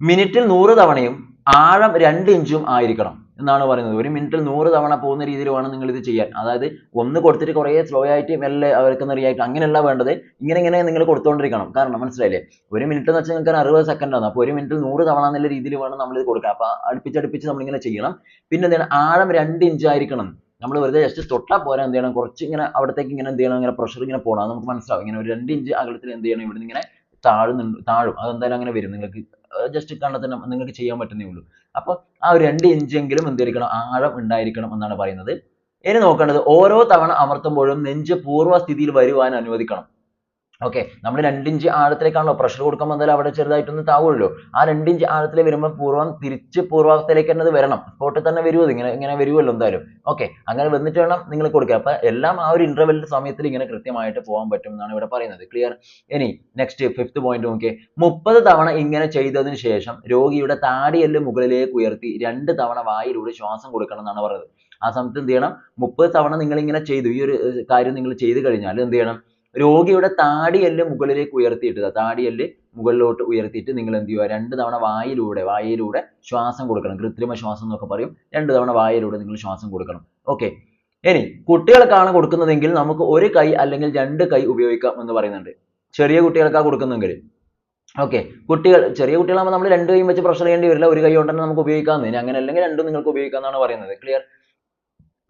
മിനിറ്റിൽ 100 തവണയും ആഴം 2 ഇഞ്ചും ആയിരിക്കണം എന്നാണ് പറയുന്നത്. ഒരു മിനിറ്റിൽ 100 തവണ പോകുന്ന രീതിയിൽ വേണം നിങ്ങൾ ഇത് ചെയ്യാൻ. അതായത് ഒന്ന് കൊടുത്തിട്ട് കുറേ സ്ലോ ആയിട്ട് മെല്ലെ അവർക്കൊന്ന് റിയാക്ട് അങ്ങനെയല്ല വേണ്ടത്. ഇങ്ങനെ നിങ്ങൾ കൊടുത്തുകൊണ്ടിരിക്കണം. കാരണം മനസ്സിലായില്ലേ, ഒരു മിനിറ്റ് എന്ന് വെച്ചാൽ നിങ്ങൾക്ക് 60 സെക്കൻഡ് ആണ്. അപ്പോൾ ഒരു മിനിറ്റിൽ 100 തവണ എന്നുള്ള രീതിയിൽ വേണം നമ്മൾ ഇത് കൊടുക്കാൻ. അപ്പൊ അടുപ്പിച്ച് നമ്മളിങ്ങനെ ചെയ്യണം. പിന്നെ എന്താണ്, ആഴം 2 ഇഞ്ച് ആയിരിക്കണം. നമ്മൾ വെറുതെ ജസ്റ്റ് തൊട്ടാൽ പോരാ, എന്ത് ചെയ്യണം, കുറച്ച് ഇങ്ങനെ അവിടത്തേക്ക് ഇങ്ങനെ എന്ത് ചെയ്യണം, ഇങ്ങനെ പ്രഷർ ഇങ്ങനെ പോകണം. നമുക്ക് മനസ്സിലാവും. ഇങ്ങനെ ഒരു 2 ഇഞ്ച് അകലത്തിൽ എന്ത് ചെയ്യണം, ഇവിടുന്ന് ഇങ്ങനെ താഴും. അതെന്തായാലും അങ്ങനെ വരും. നിങ്ങൾക്ക് ജസ്റ്റ് കണ്ടെത്തന്നെ നിങ്ങൾക്ക് ചെയ്യാൻ പറ്റുന്നേ ഉള്ളൂ. അപ്പോൾ ആ ഒരു 2 ഇഞ്ചെങ്കിലും എന്തായിരിക്കണം, ആഴം ഉണ്ടായിരിക്കണം എന്നാണ് പറയുന്നത്. ഇനി നോക്കേണ്ടത്, ഓരോ തവണ അമർത്തുമ്പോഴും നെഞ്ച് പൂർവ്വസ്ഥിതിയിൽ വരുവാൻ അനുവദിക്കണം. ഓക്കെ, നമ്മൾ 2 ഇഞ്ച് ആഴത്തിലേക്കാണല്ലോ പ്രഷർ കൊടുക്കാൻ വന്നാൽ അവിടെ ചെറുതായിട്ടൊന്ന് താവുമല്ലോ. ആ 2 ഇഞ്ച് ആഴത്തിൽ വരുമ്പോൾ തിരിച്ച് പൂർവാവസ്ഥയിലേക്ക് തന്നെ അത് വരണം. സ്പോട്ടിൽ തന്നെ വരുമോ, ഇങ്ങനെ വരുമല്ലോ എന്തായാലും. ഓക്കെ, അങ്ങനെ വന്നിട്ട് വേണം നിങ്ങൾ കൊടുക്കുക. അപ്പൊ എല്ലാം ആ ഒരു ഇന്റർവെൽ സമയത്തിൽ ഇങ്ങനെ കൃത്യമായിട്ട് പോകാൻ പറ്റും എന്നാണ് ഇവിടെ പറയുന്നത്. ക്ലിയർ? ഇനി നെക്സ്റ്റ് 5th പോയിന്റ് നോക്കിയേ. 30 തവണ ഇങ്ങനെ ചെയ്തതിന് ശേഷം രോഗിയുടെ താടിയെല്ല് മുകളിലേക്ക് ഉയർത്തി 2 തവണ വായിലൂടെ ശ്വാസം കൊടുക്കണം എന്നാണ് പറയുന്നത്. ആ സമയത്ത് എന്ത് ചെയ്യണം? 30 തവണ നിങ്ങൾ ഇങ്ങനെ ചെയ്തു, ഈ ഒരു കാര്യം നിങ്ങൾ ചെയ്തു കഴിഞ്ഞാൽ എന്ത് ചെയ്യണം? രോഗിയുടെ താടിയെല്ല് മുകളിലേക്ക് ഉയർത്തിയിട്ട്, താടിയെല്ല് മുകളിലോട്ട് ഉയർത്തിയിട്ട് നിങ്ങൾ എന്ത് ചെയ്യുക? 2 തവണ വായിലൂടെ ശ്വാസം കൊടുക്കണം. കൃത്രിമ ശ്വാസം എന്നൊക്കെ പറയും. 2 തവണ വായിലൂടെ നിങ്ങൾ ശ്വാസം കൊടുക്കണം. ഓക്കെ, ഇനി കുട്ടികൾക്കാണ് കൊടുക്കുന്നതെങ്കിൽ നമുക്ക് ഒരു കൈ അല്ലെങ്കിൽ 2 കൈ ഉപയോഗിക്കാം എന്ന് പറയുന്നുണ്ട്. ചെറിയ കുട്ടികൾക്കാണ് കൊടുക്കുന്നെങ്കിൽ. ഓക്കെ, ചെറിയ കുട്ടികളാകുമ്പോൾ നമ്മൾ 2 കൈയും വെച്ച് പ്രഷർ ചെയ്യേണ്ടി വരില്ല. ഒരു കൈ കൊണ്ട് തന്നെ നമുക്ക് ഉപയോഗിക്കാം. ഇനി അങ്ങനെ അല്ലെങ്കിൽ 2 നിങ്ങൾക്ക് ഉപയോഗിക്കാമെന്നാണ് പറയുന്നത്. ക്ലിയർ?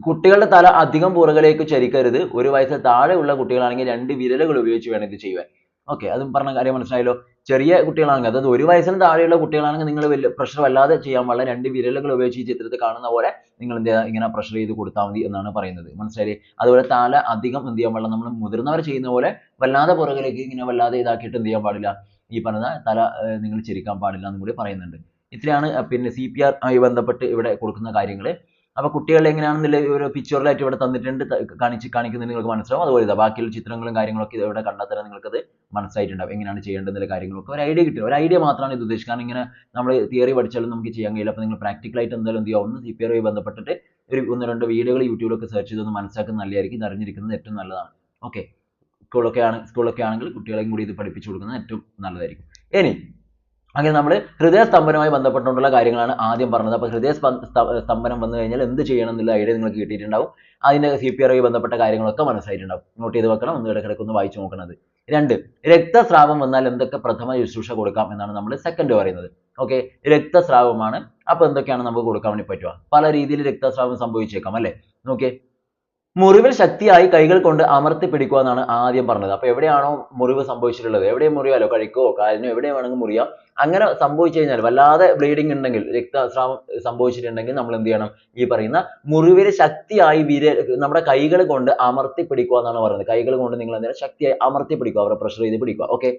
കുട്ടികളുടെ തല അധികം പുറകിലേക്ക് ചരിക്കരുത്. 1 വയസ്സിൽ താഴെയുള്ള കുട്ടികളാണെങ്കിൽ 2 വിരലുകൾ ഉപയോഗിച്ച് വേണം ഇത് ചെയ്യുവാൻ. ഓക്കെ, അതും പറഞ്ഞ കാര്യം മനസ്സിലായല്ലോ. ചെറിയ കുട്ടികളാണെങ്കിൽ, അതായത് 1 വയസ്സിന് താഴെയുള്ള കുട്ടികളാണെങ്കിൽ നിങ്ങൾ പ്രഷർ വല്ലാതെ ചെയ്യാൻ പാടില്ല. 2 വിരലുകൾ ഉപയോഗിച്ച് ഈ ചിത്രത്തിൽ കാണുന്ന പോലെ നിങ്ങൾ എന്ത് ചെയ്യുക? ഇങ്ങനെ പ്രഷർ ചെയ്ത് കൊടുത്താൽ മതി എന്നാണ് പറയുന്നത്. മനസ്സിലായില്ലേ? അതുപോലെ തല അധികം എന്ത് ചെയ്യാൻ പാടില്ല, നമ്മൾ മുതിർന്നവർ ചെയ്യുന്ന പോലെ വല്ലാതെ പുറകിലേക്ക് ഇങ്ങനെ വല്ലാതെ ഇതാക്കിയിട്ട് എന്ത് ചെയ്യാൻ പാടില്ല, ഈ പറഞ്ഞ തല നിങ്ങൾ ചരിക്കാൻ പാടില്ല എന്നും കൂടി പറയുന്നുണ്ട്. ഇത്രയാണ് പിന്നെ CPR ആയി ബന്ധപ്പെട്ട് ഇവിടെ കൊടുക്കുന്ന കാര്യങ്ങൾ. അപ്പോൾ കുട്ടികളെ എങ്ങനെയാണെന്നുള്ള ഒരു പിക്ചറിലായിട്ട് ഇവിടെ തന്നിട്ടുണ്ട്, കാണിക്കുന്നത് നിങ്ങൾക്ക് മനസ്സിലാവും. അതുപോലെ ഇതാ ബാക്കിയുള്ള ചിത്രങ്ങളും കാര്യങ്ങളൊക്കെ ഇവിടെ കണ്ടാൽ തന്നെ നിങ്ങൾക്കത് മനസ്സിലായിട്ടുണ്ടാവും എങ്ങനെയാണ് ചെയ്യേണ്ടതെന്നുള്ള കാര്യങ്ങളൊക്കെ ഒരു ഐഡിയ കിട്ടും. ഒരു ഐഡിയ മാത്രമാണ് ഇത് ഉദ്ദേശിക്കുന്നത്. കാരണം ഇങ്ങനെ നമ്മൾ തിയറി പഠിച്ചാലും നമുക്ക് ചെയ്യാൻ കഴിയില്ല. അപ്പോൾ നിങ്ങൾ പ്രാക്ടിക്കലായിട്ട് എന്തായാലും എന്ത് ചെയ്യുക? ഒന്ന് CPR ആയി ബന്ധപ്പെട്ടിട്ട് ഒരു 1-2 വീഡിയോകൾ യൂട്യൂബിലൊക്കെ സെർച്ച് ചെയ്തൊന്ന് മനസ്സിലാക്കുന്നത് നല്ലതായിരിക്കും. ഇത് അറിഞ്ഞിരിക്കുന്നത് ഏറ്റവും നല്ലതാണ്. ഓക്കെ, സ്കൂളൊക്കെ ആണെങ്കിൽ കുട്ടികളെയും കൂടി ഇത് പഠിപ്പിച്ചു കൊടുക്കുന്നത് ഏറ്റവും നല്ലതായിരിക്കും. ഇനി അങ്ങനെ നമ്മൾ ഹൃദയസ്തംഭനവുമായി ബന്ധപ്പെട്ടുള്ള കാര്യങ്ങളാണ് ആദ്യം പറഞ്ഞത്. അപ്പോൾ ഹൃദയസ്തംഭനം വന്നു കഴിഞ്ഞാൽ എന്ത് ചെയ്യണം എന്നുള്ള ഐഡിയ നിങ്ങൾക്ക് കിട്ടിയിട്ടുണ്ടാവും. അതിന്റെ CPR ആയി ബന്ധപ്പെട്ട കാര്യങ്ങളൊക്കെ മനസ്സിലായിട്ടുണ്ടാവും. നോട്ട് ചെയ്ത് വെക്കണം. ഒന്ന് ഇടയ്ക്കിടയ്ക്ക് ഒന്ന് വായിച്ചു നോക്കണത്. 2, രക്തസ്രാവം വന്നാൽ എന്തൊക്കെ പ്രഥമ ശുശ്രൂഷ കൊടുക്കാം എന്നാണ് നമ്മൾ സെക്കൻഡ് പറയുന്നത്. ഓക്കെ, രക്തസ്രാവമാണ്. അപ്പോൾ എന്തൊക്കെയാണ് നമുക്ക് കൊടുക്കാൻ വേണ്ടി പറ്റുക? പല രീതിയിൽ രക്തസ്രാവം സംഭവിച്ചേക്കാം അല്ലേ? നോക്കിയേ, മുറിവിൽ ശക്തിയായി കൈകൾ കൊണ്ട് അമർത്തി പിടിക്കുക എന്നാണ് ആദ്യം പറഞ്ഞത്. അപ്പോൾ എവിടെയാണോ മുറിവ് സംഭവിച്ചിട്ടുള്ളത്, എവിടെയും മുറിയാലോ, കഴുക്കോ കാലിനോ എവിടെ വേണമെങ്കിൽ മുറിയാം. അങ്ങനെ സംഭവിച്ചു കഴിഞ്ഞാൽ, വല്ലാതെ ബ്ലീഡിങ് ഉണ്ടെങ്കിൽ, രക്തസ്രാവം സംഭവിച്ചിട്ടുണ്ടെങ്കിൽ നമ്മൾ എന്ത് ചെയ്യണം? ഈ പറയുന്ന മുറിവിൽ ശക്തിയായി നമ്മുടെ കൈകൾ കൊണ്ട് അമർത്തി പിടിക്കുക എന്നാണ് പറയുന്നത്. കൈകൾ കൊണ്ട് നിങ്ങൾ എന്ത് ചെയ്യണം? ശക്തിയായി അമർത്തി പിടിക്കുക, അവരെ പ്രഷർ ചെയ്ത് പിടിക്കുക. ഓക്കെ,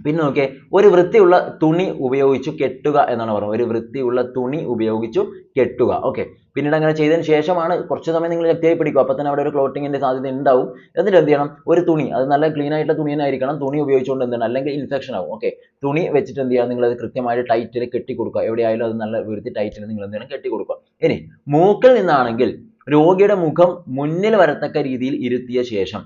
പിന്നെ നോക്കിയേ, ഒരു വൃത്തിയുള്ള തുണി ഉപയോഗിച്ചു കെട്ടുക എന്നാണ് പറയുന്നത്. ഒരു വൃത്തിയുള്ള തുണി ഉപയോഗിച്ചു കെട്ടുക. ഓക്കെ, പിന്നീട് അങ്ങനെ ചെയ്തതിന് ശേഷമാണ് കുറച്ച് സമയം നിങ്ങൾ ശക്തിയായി പിടിക്കുക. അപ്പോൾ തന്നെ അവിടെ ഒരു ക്ലോട്ടിങ്ങിന്റെ സാധ്യത ഉണ്ടാവും. എന്നിട്ട് എന്ത് ചെയ്യണം? ഒരു തുണി, അത് നല്ല ക്ലീൻ ആയിട്ടുള്ള തുണി തന്നെ ആയിരിക്കണം. തുണി ഉപയോഗിച്ചുകൊണ്ട് എന്താണ്, അല്ലെങ്കിൽ ഇൻഫെക്ഷൻ ആവും. ഓക്കെ, തുണി വെച്ചിട്ട് എന്ത് ചെയ്യുക? നിങ്ങൾ അത് കൃത്യമായിട്ട് ടൈറ്റിൽ കെട്ടി കൊടുക്കുക. എവിടെയായാലും അത് നല്ല വൃത്തി ടൈറ്റിൽ നിങ്ങൾ എന്ത് ചെയ്യണം? കെട്ടി കൊടുക്കുക. ഇനി മൂക്കിൽ നിന്നാണെങ്കിൽ രോഗിയുടെ മുഖം മുന്നിൽ വരത്തക്ക രീതിയിൽ ഇരുത്തിയ ശേഷം,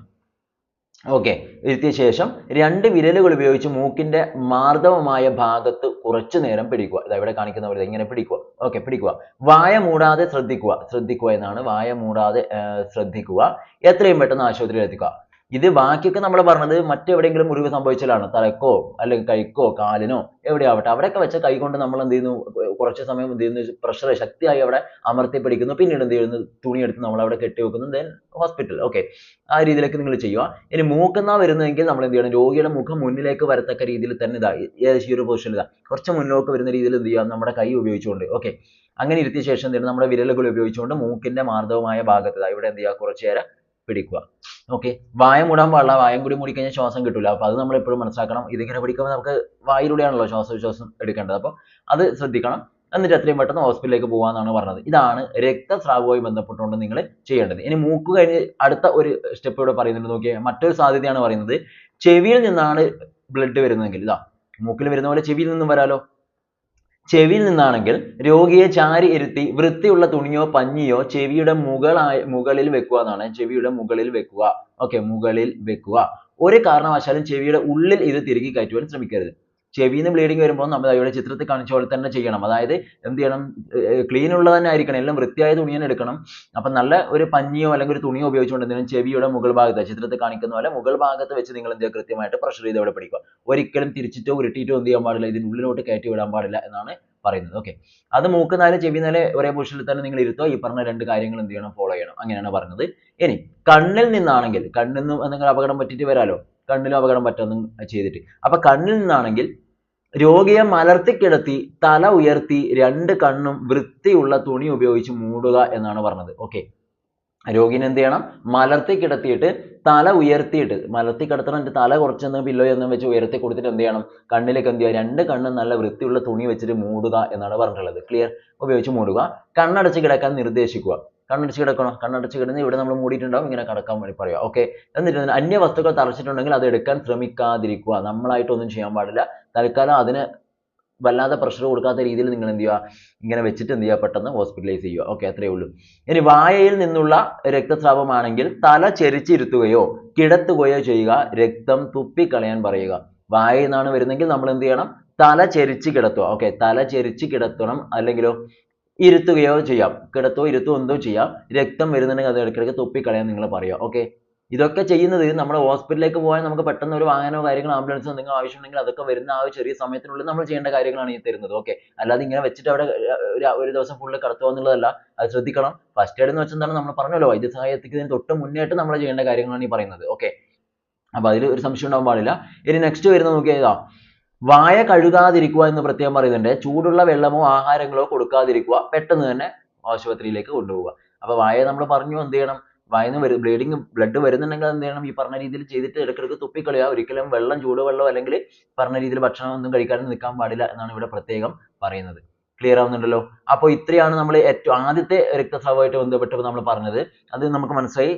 ഓക്കെ, ഇരുത്തിയ ശേഷം 2 വിരലുകൾ ഉപയോഗിച്ച് മൂക്കിന്റെ മാർദ്ദവമായ ഭാഗത്ത് കുറച്ചു നേരം പിടിക്കുക. ഇതാ ഇവിടെ കാണിക്കുന്ന പോലെ ഇങ്ങനെ പിടിക്കുക. ഓക്കെ, പിടിക്കുക. വായ മൂടാതെ ശ്രദ്ധിക്കുക എന്നാണ്. വായ മൂടാതെ ശ്രദ്ധിക്കുക. എത്രയും പെട്ടെന്ന് ആശുപത്രിയിൽ എത്തിക്കുക. ഇത് ബാക്കിയൊക്കെ നമ്മൾ പറഞ്ഞത് മറ്റെവിടെയെങ്കിലും മുറിവ് സംഭവിച്ചാലാണ്, തലക്കോ അല്ലെങ്കിൽ കൈക്കോ കാലിനോ എവിടെയാവട്ടെ, അവിടെയൊക്കെ വെച്ച കൈ കൊണ്ട് നമ്മൾ എന്ത് ചെയ്യുന്നു? കുറച്ച് സമയം എന്ത് ചെയ്യുന്നു? പ്രഷർ ശക്തിയായി അവിടെ അമർത്തി പിടിക്കുന്നു. പിന്നീട് എന്ത് ചെയ്യുന്നു? തുണി എടുത്ത് നമ്മൾ അവിടെ കെട്ടി വെക്കുന്നു. Then hospital. ഓക്കെ, ആ രീതിയിലേക്ക് നിങ്ങൾ ചെയ്യുക. ഇനി മൂക്കെന്നാ വരുന്നതെങ്കിൽ നമ്മൾ എന്ത് ചെയ്യണം? രോഗിയുടെ മുഖം മുന്നിലേക്ക് വരത്തക്ക രീതിയിൽ തന്നെ ഇതാ ഏകദേശം ഈ ഒരു പൊസിഷൻ ഇതാ കുറച്ച് മുന്നോട്ട് വരുന്ന രീതിയിൽ എന്ത് ചെയ്യുക? നമ്മുടെ കൈ ഉപയോഗിച്ചുകൊണ്ട്, ഓക്കെ, അങ്ങനെ ഇരുത്തിയ ശേഷം എന്ത് ചെയ്യണം? നമ്മുടെ വിരലുകൾ ഉപയോഗിച്ചുകൊണ്ട് മൂക്കിന്റെ മാർദ്ദവമായ ഭാഗത്ത് ഇവിടെ എന്ത് ചെയ്യുക? കുറച്ചു നേരം പിടിക്കുക. ഓക്കെ, വായ മൂടാൻ പാടില്ല. വായം കൂടി മൂടിക്കഴിഞ്ഞാൽ ശ്വാസം കിട്ടില്ല. അപ്പോൾ അത് നമ്മൾ എപ്പോഴും മനസ്സിലാക്കണം. ഇതിങ്ങനെ പിടിക്കുമ്പോൾ നമുക്ക് വായിലൂടെയാണല്ലോ ശ്വാസം എടുക്കേണ്ടത്. അപ്പോൾ അത് ശ്രദ്ധിക്കണം. എന്നിട്ട് എത്രയും പെട്ടെന്ന് ഹോസ്പിറ്റലിലേക്ക് പോകാമെന്നാണ് പറഞ്ഞത്. ഇതാണ് രക്തസ്രാവവുമായി ബന്ധപ്പെട്ടുകൊണ്ട് നിങ്ങൾ ചെയ്യേണ്ടത്. ഇനി മൂക്ക് കഴിഞ്ഞ് അടുത്ത ഒരു സ്റ്റെപ്പ് ഇവിടെ പറയുന്നുണ്ട്. നോക്കിയാൽ മറ്റൊരു സാധ്യതയാണ് പറയുന്നത്. ചെവിയിൽ നിന്നാണ് ബ്ലഡ് വരുന്നതെങ്കിൽ, ഇതാ മൂക്കിൽ വരുന്ന പോലെ ചെവിയിൽ നിന്നും വരാലോ. ചെവിയിൽ നിന്നാണെങ്കിൽ രോഗിയെ ചാരി ഇരുത്തി വൃത്തിയുള്ള തുണിയോ പഞ്ഞിയോ ചെവിയുടെ മുകളിൽ വെക്കുക എന്നാണ്. ചെവിയുടെ മുകളിൽ വെക്കുക. ഓക്കെ, മുകളിൽ വെക്കുക. ഒരു കാരണവശാലും ചെവിയുടെ ഉള്ളിൽ ഇത് തിരികെ കയറ്റുവാൻ ശ്രമിക്കരുത്. ചെവിയിൽ നിന്ന് ബ്ലീഡിങ് വരുമ്പോൾ നമ്മൾ ഇവിടെ ചിത്രത്തിൽ കാണിച്ച പോലെ തന്നെ ചെയ്യണം. അതായത് എന്ത് ചെയ്യണം? ക്ലീൻ ഉള്ളത് തന്നെ ആയിരിക്കണം. എല്ലാം വൃത്തിയായ തുണി തന്നെ എടുക്കണം. അപ്പം നല്ല ഒരു പഞ്ഞിയോ അല്ലെങ്കിൽ ഒരു തുണിയോ ഉപയോഗിച്ചുകൊണ്ട് എന്തെങ്കിലും ചെവിയുടെ മുകൾ ഭാഗത്ത്, ചിത്രത്തിൽ കാണിക്കുന്ന പോലെ മുകൾ ഭാഗത്ത് വെച്ച് നിങ്ങൾ എന്ത് ചെയ്യുക? കൃത്യമായിട്ട് പ്രഷർ ചെയ്ത് അവിടെ പിടിക്കുക. ഒരിക്കലും തിരിച്ചിട്ടോ ഉരുട്ടിയിട്ടോ എന്ത് ചെയ്യാൻ പാടില്ല, ഇതിനുള്ളിലോട്ട് കയറ്റി വിടാൻ പാടില്ല എന്നാണ് പറയുന്നത്. ഓക്കെ, അത് മൂക്കുന്നാല് ചെവിനാല് ഒരേ പൊസിഷനിൽ തന്നെ നിങ്ങൾ ഇരുത്തുക. ഈ പറഞ്ഞ 2 കാര്യങ്ങൾ എന്ത് ചെയ്യണം? ഫോളോ ചെയ്യണം. അങ്ങനെയാണ് പറഞ്ഞത്. ഇനി കണ്ണിൽ നിന്നാണെങ്കിൽ, കണ്ണിൽ നിന്ന് എന്തെങ്കിലും അപകടം പറ്റിയിട്ട് വരാലോ, കണ്ണിലും അപകടം പറ്റൊന്നും ചെയ്തിട്ട്. അപ്പൊ കണ്ണിൽ നിന്നാണെങ്കിൽ രോഗിയെ മലർത്തിക്കിടത്തി തല ഉയർത്തി 2 കണ്ണും വൃത്തിയുള്ള തുണി ഉപയോഗിച്ച് മൂടുക എന്നാണ് പറഞ്ഞത്. ഓക്കെ, രോഗിനെ എന്ത് ചെയ്യണം, മലർത്തി കിടത്തിയിട്ട് തല ഉയർത്തിയിട്ട്, മലർത്തി കിടത്തണം, തല കുറച്ചൊന്ന് പില്ലോ എന്ന് വെച്ച് ഉയർത്തി കൊടുത്തിട്ട് എന്ത് ചെയ്യണം, കണ്ണിലേക്ക് എന്ത് ചെയ്യുക, രണ്ട് കണ്ണും നല്ല വൃത്തിയുള്ള തുണി വെച്ചിട്ട് മൂടുക എന്നാണ് പറഞ്ഞിട്ടുള്ളത്. ക്ലിയർ? ഉപയോഗിച്ച് മൂടുക. കണ്ണടച്ച് കിടക്കാൻ നിർദ്ദേശിക്കുക. കണ്ണടച്ച് കിടക്കണം, കണ്ണടച്ച് കിടന്ന് ഇവിടെ നമ്മൾ മൂടിയിട്ടുണ്ടാവും, ഇങ്ങനെ കിടക്കാൻ വേണ്ടി പറയുക. ഓക്കെ. എന്നിട്ട് അന്യ വസ്തുക്കൾ തറച്ചിട്ടുണ്ടെങ്കിൽ അത് എടുക്കാൻ ശ്രമിക്കാതിരിക്കുക. നമ്മളായിട്ടൊന്നും ചെയ്യാൻ പാടില്ല. തൽക്കാലം അതിന് വല്ലാതെ പ്രഷർ കൊടുക്കാത്ത രീതിയിൽ നിങ്ങൾ എന്ത് ചെയ്യുക, ഇങ്ങനെ വെച്ചിട്ട് എന്ത് ചെയ്യുക, പെട്ടെന്ന് ഹോസ്പിറ്റലൈസ് ചെയ്യുക. ഓക്കെ, അത്രയേ ഉള്ളൂ. ഇനി വായയിൽ നിന്നുള്ള രക്തസ്രാവമാണെങ്കിൽ തല ചെരിച്ചിരുത്തുകയോ കിടത്തുകയോ ചെയ്യുക, രക്തം തുപ്പിക്കളയാൻ പറയുക. വായയിൽ നിന്നാണ് വരുന്നെങ്കിൽ നമ്മൾ എന്ത് ചെയ്യണം, തല ചെരിച്ച് കിടത്തുക. ഓക്കെ, തല ചെരിച്ച് കിടത്തണം, അല്ലെങ്കിലോ ഇരുത്തുകയോ ചെയ്യാം. കിടത്തോ ഇരുത്തോ എന്തോ ചെയ്യാം. രക്തം വരുന്നുണ്ടെങ്കിൽ അത് ഇടയ്ക്കിടയ്ക്ക് തുപ്പിക്കളയാൻ നിങ്ങൾ പറയുക. ഓക്കെ. ഇതൊക്കെ ചെയ്യുന്നത് നമ്മൾ ഹോസ്പിറ്റലിലേക്ക് പോയാൽ നമുക്ക് പെട്ടെന്ന് ഒരു വാഹനമോ കാര്യങ്ങളോ ആംബുലൻസോ എന്തെങ്കിലും ആവശ്യമുണ്ടെങ്കിൽ അതൊക്കെ വരുന്ന ആ ഒരു ചെറിയ സമയത്തിനുള്ളിൽ നമ്മൾ ചെയ്യേണ്ട കാര്യങ്ങളാണ് ഈ തരുന്നത്. ഓക്കെ. അല്ലാതെ ഇങ്ങനെ വെച്ചിട്ട് അവിടെ ഒരു ദിവസം ഫുള്ള് കിടത്തുക എന്നുള്ളതല്ല. അത് ശ്രദ്ധിക്കണം. ഫസ്റ്റ് എയ്ഡ് എന്ന് വെച്ചാൽ എന്താണ്, നമ്മൾ പറഞ്ഞല്ലോ, വൈദ്യസഹായം എത്തിക്കുന്നതിന് തൊട്ട് മുന്നേയായിട്ട് നമ്മൾ ചെയ്യേണ്ട കാര്യങ്ങളാണ് ഈ പറയുന്നത്. ഓക്കെ. അപ്പൊ അതിൽ ഒരു സംശയം ഉണ്ടാവാൻ പാടില്ല. ഇനി നെക്സ്റ്റ് വരുന്നത് നോക്കിയാൽ, വായ കഴുകാതിരിക്കുക എന്ന് പ്രത്യേകം പറയുന്നുണ്ട്. ചൂടുള്ള വെള്ളമോ ആഹാരങ്ങളോ കൊടുക്കാതിരിക്കുക, പെട്ടെന്ന് തന്നെ ആശുപത്രിയിലേക്ക് കൊണ്ടുപോവുക. അപ്പൊ വായ നമ്മൾ പറഞ്ഞു എന്ത് ചെയ്യണം, വായന്ന് ബ്ലഡ് വരുന്നുണ്ടെങ്കിൽ എന്ത് ചെയ്യണം, ഈ പറഞ്ഞ രീതിയിൽ ചെയ്തിട്ട് ഇടയ്ക്കിടയ്ക്ക് തുപ്പിക്കളയുക. ഒരിക്കലും വെള്ളം, ചൂടുവെള്ളം അല്ലെങ്കിൽ പറഞ്ഞ രീതിയിൽ ഭക്ഷണം ഒന്നും കഴിക്കാതെ നിൽക്കാൻ പാടില്ല എന്നാണ് ഇവിടെ പ്രത്യേകം പറയുന്നത്. ക്ലിയർ ആവുന്നുണ്ടല്ലോ? അപ്പോൾ ഇത്രയാണ് നമ്മൾ ഏറ്റവും ആദ്യത്തെ രക്തസ്രാവമായിട്ട് ബന്ധപ്പെട്ട് നമ്മൾ പറഞ്ഞത്. അത് നമുക്ക് മനസ്സിലായി.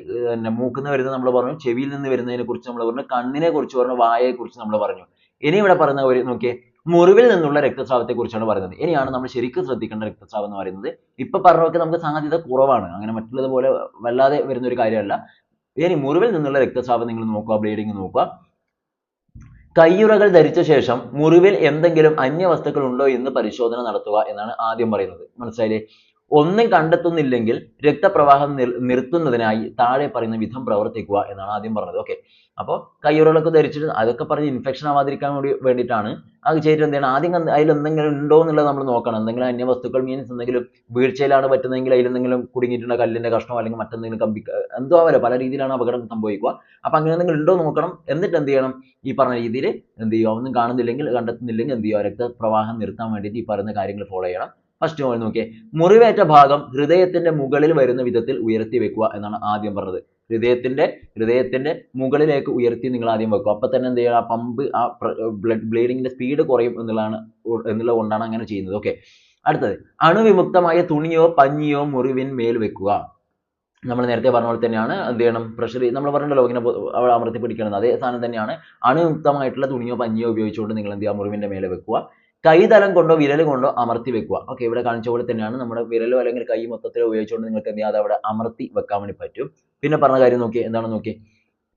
മൂക്കിൽ നിന്ന് വരുന്നത് നമ്മൾ പറഞ്ഞു, ചെവിയിൽ നിന്ന് വരുന്നതിനെ കുറിച്ച് നമ്മൾ പറഞ്ഞു, കണ്ണിനെ കുറിച്ച് പറഞ്ഞു, വായയെ കുറിച്ച് നമ്മൾ പറഞ്ഞു. ഇനി ഇവിടെ പറയുന്ന ഒരു നോക്കിയേ, മുറിവിൽ നിന്നുള്ള രക്തസ്രാവത്തെ കുറിച്ചാണ് പറയുന്നത്. ഇനിയാണ് നമ്മൾ ശരിക്കും ശ്രദ്ധിക്കേണ്ട രക്തസ്രാവം എന്ന് പറയുന്നത്. ഇപ്പൊ പറഞ്ഞൊക്കെ നമുക്ക് സാധ്യത കുറവാണ്, അങ്ങനെ മറ്റുള്ളതുപോലെ വല്ലാതെ വരുന്ന ഒരു കാര്യമല്ല. ഇനി മുറിവിൽ നിന്നുള്ള രക്തസ്രാവം നിങ്ങൾ നോക്കുക, ബ്ലീഡിങ് നോക്കുക. കയ്യുറകൾ ധരിച്ച ശേഷം മുറിവിൽ എന്തെങ്കിലും അന്യവസ്തുക്കൾ ഉണ്ടോ എന്ന് പരിശോധന നടത്തുക എന്നാണ് ആദ്യം പറയുന്നത്. മനസ്സിലായില്ലേ? ഒന്നും കണ്ടെത്തുന്നില്ലെങ്കിൽ രക്തപ്രവാഹം നിർത്തുന്നതിനായി താഴെ പറയുന്ന വിധം പ്രവർത്തിക്കുക എന്നാണ് ആദ്യം പറഞ്ഞത്. ഓക്കെ. അപ്പോൾ കയ്യുറകളൊക്കെ ധരിച്ചിട്ട് അതൊക്കെ പറഞ്ഞ് ഇൻഫെക്ഷൻ ആവാതിരിക്കാൻ വേണ്ടിയിട്ടാണ് അത് ചെയ്തിട്ട് എന്ത് ചെയ്യണം, ആദ്യം അതിൽ എന്തെങ്കിലും ഉണ്ടോ എന്നുള്ളത് നമ്മൾ നോക്കണം. എന്തെങ്കിലും അന്യവസ്തുക്കൾ മീൻസ് എന്തെങ്കിലും വീഴ്ചയിലാണ് പറ്റുന്നതെങ്കിൽ അതിൽ എന്തെങ്കിലും കുടുങ്ങിയിട്ടുള്ള കല്ലിന്റെ കഷ്ണോ അല്ലെങ്കിൽ മറ്റെന്തെങ്കിലും കമ്പി എന്തോ ആവല്ലോ, പല രീതിയിലാണ് അപകടം സംഭവിക്കുക. അപ്പൊ അങ്ങനെ എന്തെങ്കിലും ഉണ്ടോ നോക്കണം. എന്നിട്ട് എന്ത് ചെയ്യണം, ഈ പറഞ്ഞ രീതിയിൽ എന്ത് ചെയ്യുക, ഒന്നും കാണുന്നില്ലെങ്കിൽ കണ്ടെത്തുന്നില്ലെങ്കിൽ എന്ത് ചെയ്യുക, രക്തപ്രവാഹം നിർത്താൻ വേണ്ടിയിട്ട് ഈ പറയുന്ന കാര്യങ്ങൾ ഫോളോ ചെയ്യണം. ഫസ്റ്റ് പോയി നോക്കിയേ, മുറിവേറ്റ ഭാഗം ഹൃദയത്തിന്റെ മുകളിൽ വരുന്ന വിധത്തിൽ ഉയർത്തി വെക്കുക എന്നാണ് ആദ്യം പറഞ്ഞത്. ഹൃദയത്തിന്റെ മുകളിലേക്ക് ഉയർത്തി നിങ്ങൾ ആദ്യം വെക്കുക. അപ്പൊ തന്നെ എന്ത് ചെയ്യുക, ആ പമ്പ്, ആ ബ്ലീഡിങ്ങിന്റെ സ്പീഡ് കുറയും എന്നുള്ളത് കൊണ്ടാണ് അങ്ങനെ ചെയ്യുന്നത്. ഓക്കെ. അടുത്തത്, അണുവിമുക്തമായ തുണിയോ പഞ്ഞിയോ മുറിവിന്മേൽ വെക്കുക. നമ്മൾ നേരത്തെ പറഞ്ഞ പോലെ തന്നെയാണ്. എന്ത് ചെയ്യണം, പ്രഷർ നമ്മൾ പറഞ്ഞല്ലോ ഇങ്ങനെ അവിടെ അമർത്തി പിടിക്കണം, അതേ സാധനം തന്നെയാണ്. അണുയുക്തമായിട്ടുള്ള തുണിയോ പഞ്ഞിയോ ഉപയോഗിച്ചുകൊണ്ട് നിങ്ങൾ എന്ത് ചെയ്യുക, മുറിവിന്റെ മേലെ വെക്കുക. കൈതലം കൊണ്ടോ വിരൽ കൊണ്ടോ അമർത്തി വെക്കുക. ഓക്കെ. ഇവിടെ കാണിച്ച പോലെ തന്നെയാണ്. നമ്മുടെ വിരലോ അല്ലെങ്കിൽ കൈ മൊത്തത്തിൽ ഉപയോഗിച്ചുകൊണ്ട് നിങ്ങൾക്ക് എന്ത് ചെയ്യാതെ അവിടെ അമർത്തി വെക്കാൻ വേണ്ടി പറ്റും. പിന്നെ പറഞ്ഞ കാര്യം നോക്കി, എന്താണെന്ന് നോക്കി,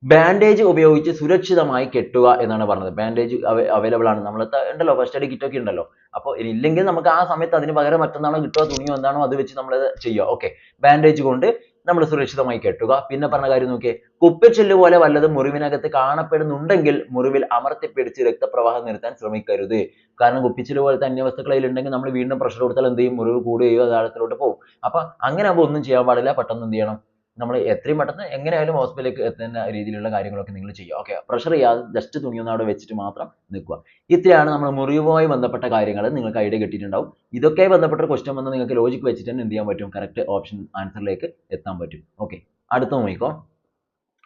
ബാൻഡേജ് ഉപയോഗിച്ച് സുരക്ഷിതമായി കെട്ടുക എന്നാണ് പറഞ്ഞത്. ബാൻഡേജ് അവൈലബിൾ ആണ്, നമ്മൾ ഉണ്ടല്ലോ, ഫസ്റ്റ് എയ്ഡ് കിറ്റ് ഒക്കെ ഉണ്ടല്ലോ. അപ്പോൾ ഇല്ലെങ്കിൽ നമുക്ക് ആ സമയത്ത് അതിന് പകരം മറ്റൊന്നാണോ കിട്ടുക, തുണിയോ എന്താണോ അത് വെച്ച് നമ്മൾ ചെയ്യുക. ഓക്കെ. ബാൻഡേജ് കൊണ്ട് നമ്മൾ സുരക്ഷിതമായി കെട്ടുക. പിന്നെ പറഞ്ഞ കാര്യം നോക്കിയേ, കുപ്പിച്ചില്ല് പോലെ വല്ലതും മുറിവിനകത്ത് കാണപ്പെടുന്നുണ്ടെങ്കിൽ മുറിവിൽ അമർത്തിപ്പിടിച്ച് രക്തപ്രവാഹം നിർത്താൻ ശ്രമിക്കരുത്. കാരണം കുപ്പിച്ചില്ല് പോലത്തെ അന്യവസ്തുക്കൾ അതിലുണ്ടെങ്കിൽ നമ്മൾ വീണ്ടും പ്രഷർ കൊടുത്താൽ എന്ത് ചെയ്യും, മുറിവ് കൂടുകയോ താഴത്തിലോട്ട് പോകും. അപ്പൊ അങ്ങനെ ആകുമ്പോൾ ഒന്നും ചെയ്യാൻ പാടില്ല. പെട്ടെന്ന് എന്ത് ചെയ്യണം, നമ്മൾ എത്രയും പെട്ടെന്ന് എങ്ങനെയായാലും ഹോസ്പിറ്റലിലേക്ക് എത്തുന്ന രീതിയിലുള്ള കാര്യങ്ങളൊക്കെ നിങ്ങൾ ചെയ്യുക. ഓക്കെ. പ്രഷർ ചെയ്യാതെ ജസ്റ്റ് തുണിയൊന്നും അവിടെ വെച്ചിട്ട് മാത്രം നിൽക്കുക. ഇത്രയാണ് നമ്മൾ മുറിവുമായി ബന്ധപ്പെട്ട കാര്യങ്ങൾ. നിങ്ങൾക്ക് ഐഡിയ കിട്ടിയിട്ടുണ്ടാവും. ഇതൊക്കെ ബന്ധപ്പെട്ട ക്വസ്റ്റ്യൻ വന്ന് നിങ്ങൾക്ക് ലോജിക് വെച്ചിട്ട് തന്നെ എന്ത് ചെയ്യാൻ പറ്റും, കറക്റ്റ് ഓപ്ഷൻ ആൻസറിലേക്ക് എത്താൻ പറ്റും. ഓക്കെ. അടുത്ത നോക്കിക്കോ.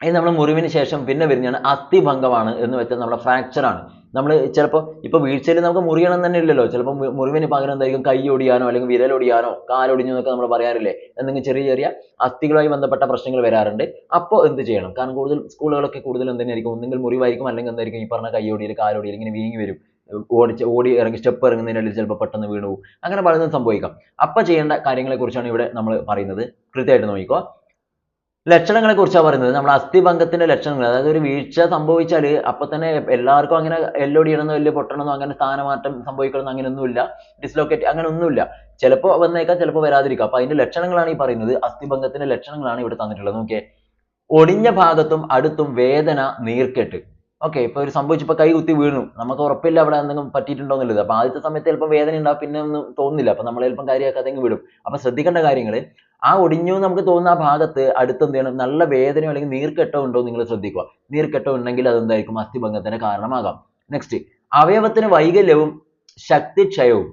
ഇത് നമ്മൾ മുറിവിന് ശേഷം പിന്നെ വരുന്നതാണ് അസ്ഥിഭംഗമാണ് എന്ന് വെച്ചാൽ നമ്മുടെ ഫ്രാക്ചർ ആണ്. നമ്മൾ ചിലപ്പോൾ ഇപ്പൊ വീഴ്ചയിൽ നമുക്ക് മുറിയണം തന്നെ ഇല്ലല്ലോ. ചിലപ്പോൾ മുറിവിന് പകരം എന്തായിരിക്കും, കൈ ഒടിയാനോ അല്ലെങ്കിൽ വിരലൊടിയാനോ കാലൊടിഞ്ഞു എന്നൊക്കെ നമ്മൾ പറയാറില്ലേ. എന്തെങ്കിലും ചെറിയ ചെറിയ അസ്ഥികളുമായി ബന്ധപ്പെട്ട പ്രശ്നങ്ങൾ വരാറുണ്ട്. അപ്പോൾ എന്ത് ചെയ്യണം, കാരണം കൂടുതൽ സ്കൂളുകളൊക്കെ കൂടുതൽ എന്തെങ്കിലും ഒന്നെങ്കിൽ മുറിവായിരിക്കും അല്ലെങ്കിൽ എന്തായിരിക്കും, ഈ പറഞ്ഞ കൈയൊടിയിൽ കാലൊടിയിൽ ഇങ്ങനെ വീങ്ങി വരും. ഓടി ഇറങ്ങി സ്റ്റെപ്പ് ഇറങ്ങുന്നതിനിടയിൽ ചിലപ്പോൾ പെട്ടെന്ന് വീണു പോകും. അങ്ങനെ പലതും സംഭവിക്കാം. അപ്പൊ ചെയ്യേണ്ട കാര്യങ്ങളെ കുറിച്ചാണ് ഇവിടെ നമ്മൾ പറയുന്നത്. കൃത്യമായിട്ട് നോക്കിക്കോ. ലക്ഷണങ്ങളെ കുറിച്ചാണ് പറയുന്നത്. നമ്മൾ അസ്ഥിഭംഗത്തിന്റെ ലക്ഷണങ്ങൾ, അതായത് ഒരു വീഴ്ച സംഭവിച്ചാൽ അപ്പൊ തന്നെ എല്ലാവർക്കും അങ്ങനെ എല്ലൊടിയണമെന്നോ വലിയ പൊട്ടണമെന്നോ അങ്ങനെ സ്ഥാനമാറ്റം സംഭവിക്കണമെന്നോ അങ്ങനെയൊന്നുമില്ല. ഡിസ്ലൊക്കേറ്റ് അങ്ങനെ ഒന്നുമില്ല. ചിലപ്പോൾ വന്നേക്കാം, ചിലപ്പോൾ വരാതിരിക്കാം. അപ്പൊ അതിന്റെ ലക്ഷണങ്ങളാണ് ഈ പറയുന്നത്. അസ്ഥിഭംഗത്തിന്റെ ലക്ഷണങ്ങളാണ് ഇവിടെ തന്നിട്ടുള്ളത്. നോക്കിയേ, ഒടിഞ്ഞ ഭാഗത്തും അടുത്തും വേദന, നീർക്കെട്ട്. ഓക്കെ. ഇപ്പൊ ഒരു സംഭവിച്ചപ്പോ കൈ കുത്തി വീണു, നമുക്ക് ഉറപ്പില്ല അവിടെ എന്തെങ്കിലും പറ്റിയിട്ടുണ്ടോ എന്നുള്ളത്. അപ്പൊ ആദ്യത്തെ സമയത്ത് ചിലപ്പോൾ വേദന ഉണ്ടാവും, പിന്നെ ഒന്നും തോന്നുന്നില്ല. അപ്പൊ നമ്മൾ ചിലപ്പം കാര്യമാക്കാതെ വിടും. അപ്പൊ ശ്രദ്ധിക്കേണ്ട കാര്യങ്ങൾ, ആ ഒടിഞ്ഞു നമുക്ക് തോന്നുന്ന ആ ഭാഗത്ത് അടുത്ത് എന്ത് ചെയ്യണം, നല്ല വേദനയോ അല്ലെങ്കിൽ നീർക്കെട്ടോ ഉണ്ടോ നിങ്ങൾ ശ്രദ്ധിക്കുക. നീർക്കെട്ടോ ഉണ്ടെങ്കിൽ അതെന്തായിരിക്കും, അസ്ഥിഭംഗത്തിന് കാരണമാകാം. നെക്സ്റ്റ്, അവയവത്തിന് വൈകല്യവും ശക്തിക്ഷയവും.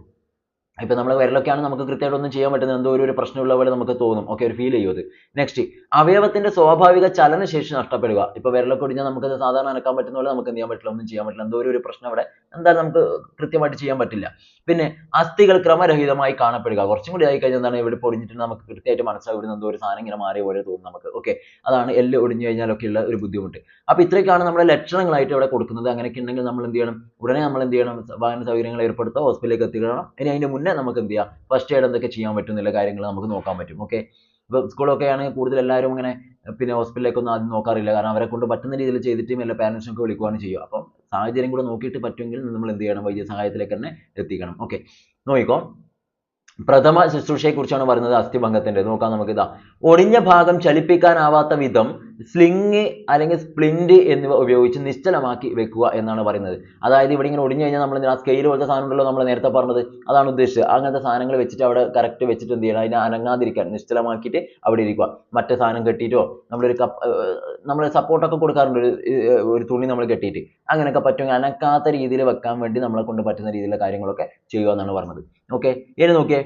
ഇപ്പൊ നമ്മളെ വിരലൊക്കെയാണ് നമുക്ക് കൃത്യമായിട്ട് ഒന്നും ചെയ്യാൻ പറ്റുന്നത്, എന്തോ ഒരു പ്രശ്നമുള്ള പോലെ നമുക്ക് തോന്നും. ഓക്കെ, ഒരു ഫീൽ ചെയ്യും അത്. നെക്സ്റ്റ്, അവയവത്തിന്റെ സ്വാഭാവിക ചലനശേഷി നഷ്ടപ്പെടുക. ഇപ്പൊ വിരലൊക്കെ ഒടിഞ്ഞാൽ നമുക്ക് സാധാരണ അനക്കാൻ പറ്റുന്ന പോലെ നമുക്ക് എന്ത് ചെയ്യാൻ പറ്റില്ല, ഒന്നും ചെയ്യാൻ പറ്റില്ല. എന്തോ ഒരു പ്രശ്നം അവിടെ എന്തായാലും നമുക്ക് കൃത്യമായിട്ട് ചെയ്യാൻ പറ്റില്ല. പിന്നെ അസ്ഥികൾ ക്രമരഹിതമായി കാണപ്പെടുക. കുറച്ചും കൂടി ആയി കഴിഞ്ഞാൽ എന്താണ്, ഇവിടെ പൊടിഞ്ഞിട്ട് നമുക്ക് കൃത്യമായിട്ട് മനസ്സിലാവും ഇവിടുന്ന് എന്തോ ഒരു സാധനം ഇങ്ങനെ മാറിയ പോലെ തോന്നും നമുക്ക്. ഓക്കെ, അതാണ് എല്ല് ഒടിഞ്ഞു കഴിഞ്ഞാലൊക്കെയുള്ള ഒരു ബുദ്ധിമുട്ട്. അപ്പൊ ഇത്രയൊക്കെയാണ് നമ്മുടെ ലക്ഷണങ്ങളായിട്ട് ഇവിടെ കൊടുക്കുന്നത്. അങ്ങനെയൊക്കെ ഉണ്ടെങ്കിൽ നമ്മൾ എന്ത് ചെയ്യണം, ഉടനെ നമ്മൾ എന്ത് ചെയ്യണം, വാഹന സൗകര്യങ്ങൾ ഏർപ്പെടുത്തുക, ഹോസ്പിറ്റലിലേക്ക് എത്തിക്കണം. ഇനി അതിന്റെ മുന്നേ നമുക്ക് എന്ത് ചെയ്യാം, ഫസ്റ്റ് എയ്ഡ് എന്തൊക്കെ ചെയ്യാൻ പറ്റുന്നില്ല കാര്യങ്ങൾ നമുക്ക് നോക്കാൻ പറ്റും. ഓക്കെ, ഇപ്പോൾ സ്കൂളൊക്കെ ആണെങ്കിൽ കൂടുതൽ എല്ലാവരും ഇങ്ങനെ പിന്നെ ഹോസ്പിറ്റലിലേക്കൊന്നും ആദ്യം നോക്കാറില്ല. കാരണം അവരെ കൊണ്ട് പറ്റുന്ന രീതിയിൽ ചെയ്തിട്ട് എല്ലാ പാരൻസിനൊക്കെ വിളിക്കുകയാണ് ചെയ്യുക. അപ്പം സാഹചര്യം കൂടെ നോക്കിയിട്ട് പറ്റുമെങ്കിൽ നമ്മൾ എന്ത് ചെയ്യണം, വൈദ്യസഹായത്തിലേക്ക് തന്നെ എത്തിക്കണം. ഓക്കെ, നോക്കിക്കോ, പ്രഥമ ശുശ്രൂഷയെ കുറിച്ചാണ് പറയുന്നത്, അസ്ഥിഭംഗത്തിന്റെ. നോക്കാം നമുക്ക്. ഇതാ, ഒടിഞ്ഞ ഭാഗം ചലിപ്പിക്കാനാവാത്ത വിധം സ്ലിങ് അല്ലെങ്കിൽ സ്പ്ലിന്റ് എന്നിവ ഉപയോഗിച്ച് നിശ്ചലമാക്കി വെക്കുക എന്നാണ് പറയുന്നത്. അതായത് ഇവിടെ ഇങ്ങനെ ഒടിഞ്ഞു കഴിഞ്ഞാൽ നമ്മൾ ആ സ്കെയിൽ പോലത്തെ സാധനം ഉണ്ടല്ലോ നമ്മൾ നേരത്തെ പറഞ്ഞത്, അതാണ് ഉദ്ദേശിച്ചത്. അങ്ങനത്തെ സാധനങ്ങൾ വെച്ചിട്ട് അവിടെ കറക്റ്റ് വെച്ചിട്ട് എന്ത് ചെയ്യണം, അതിനെ അനങ്ങാതിരിക്കാൻ നിശ്ചലമാക്കിയിട്ട് അവിടെ ഇരിക്കുക. മറ്റേ സാധനം കെട്ടിയിട്ടോ നമ്മൾ സപ്പോർട്ടൊക്കെ കൊടുക്കാറുണ്ട്, ഒരു തുണി നമ്മൾ കെട്ടിയിട്ട്. അങ്ങനെയൊക്കെ പറ്റുമെങ്കിൽ അനക്കാത്ത രീതിയിൽ വെക്കാൻ വേണ്ടി നമ്മളെ കൊണ്ട് പറ്റുന്ന രീതിയിലുള്ള കാര്യങ്ങളൊക്കെ ചെയ്യുക എന്നാണ് പറഞ്ഞത്. ഓക്കെ, ഇനി നോക്കിയേ,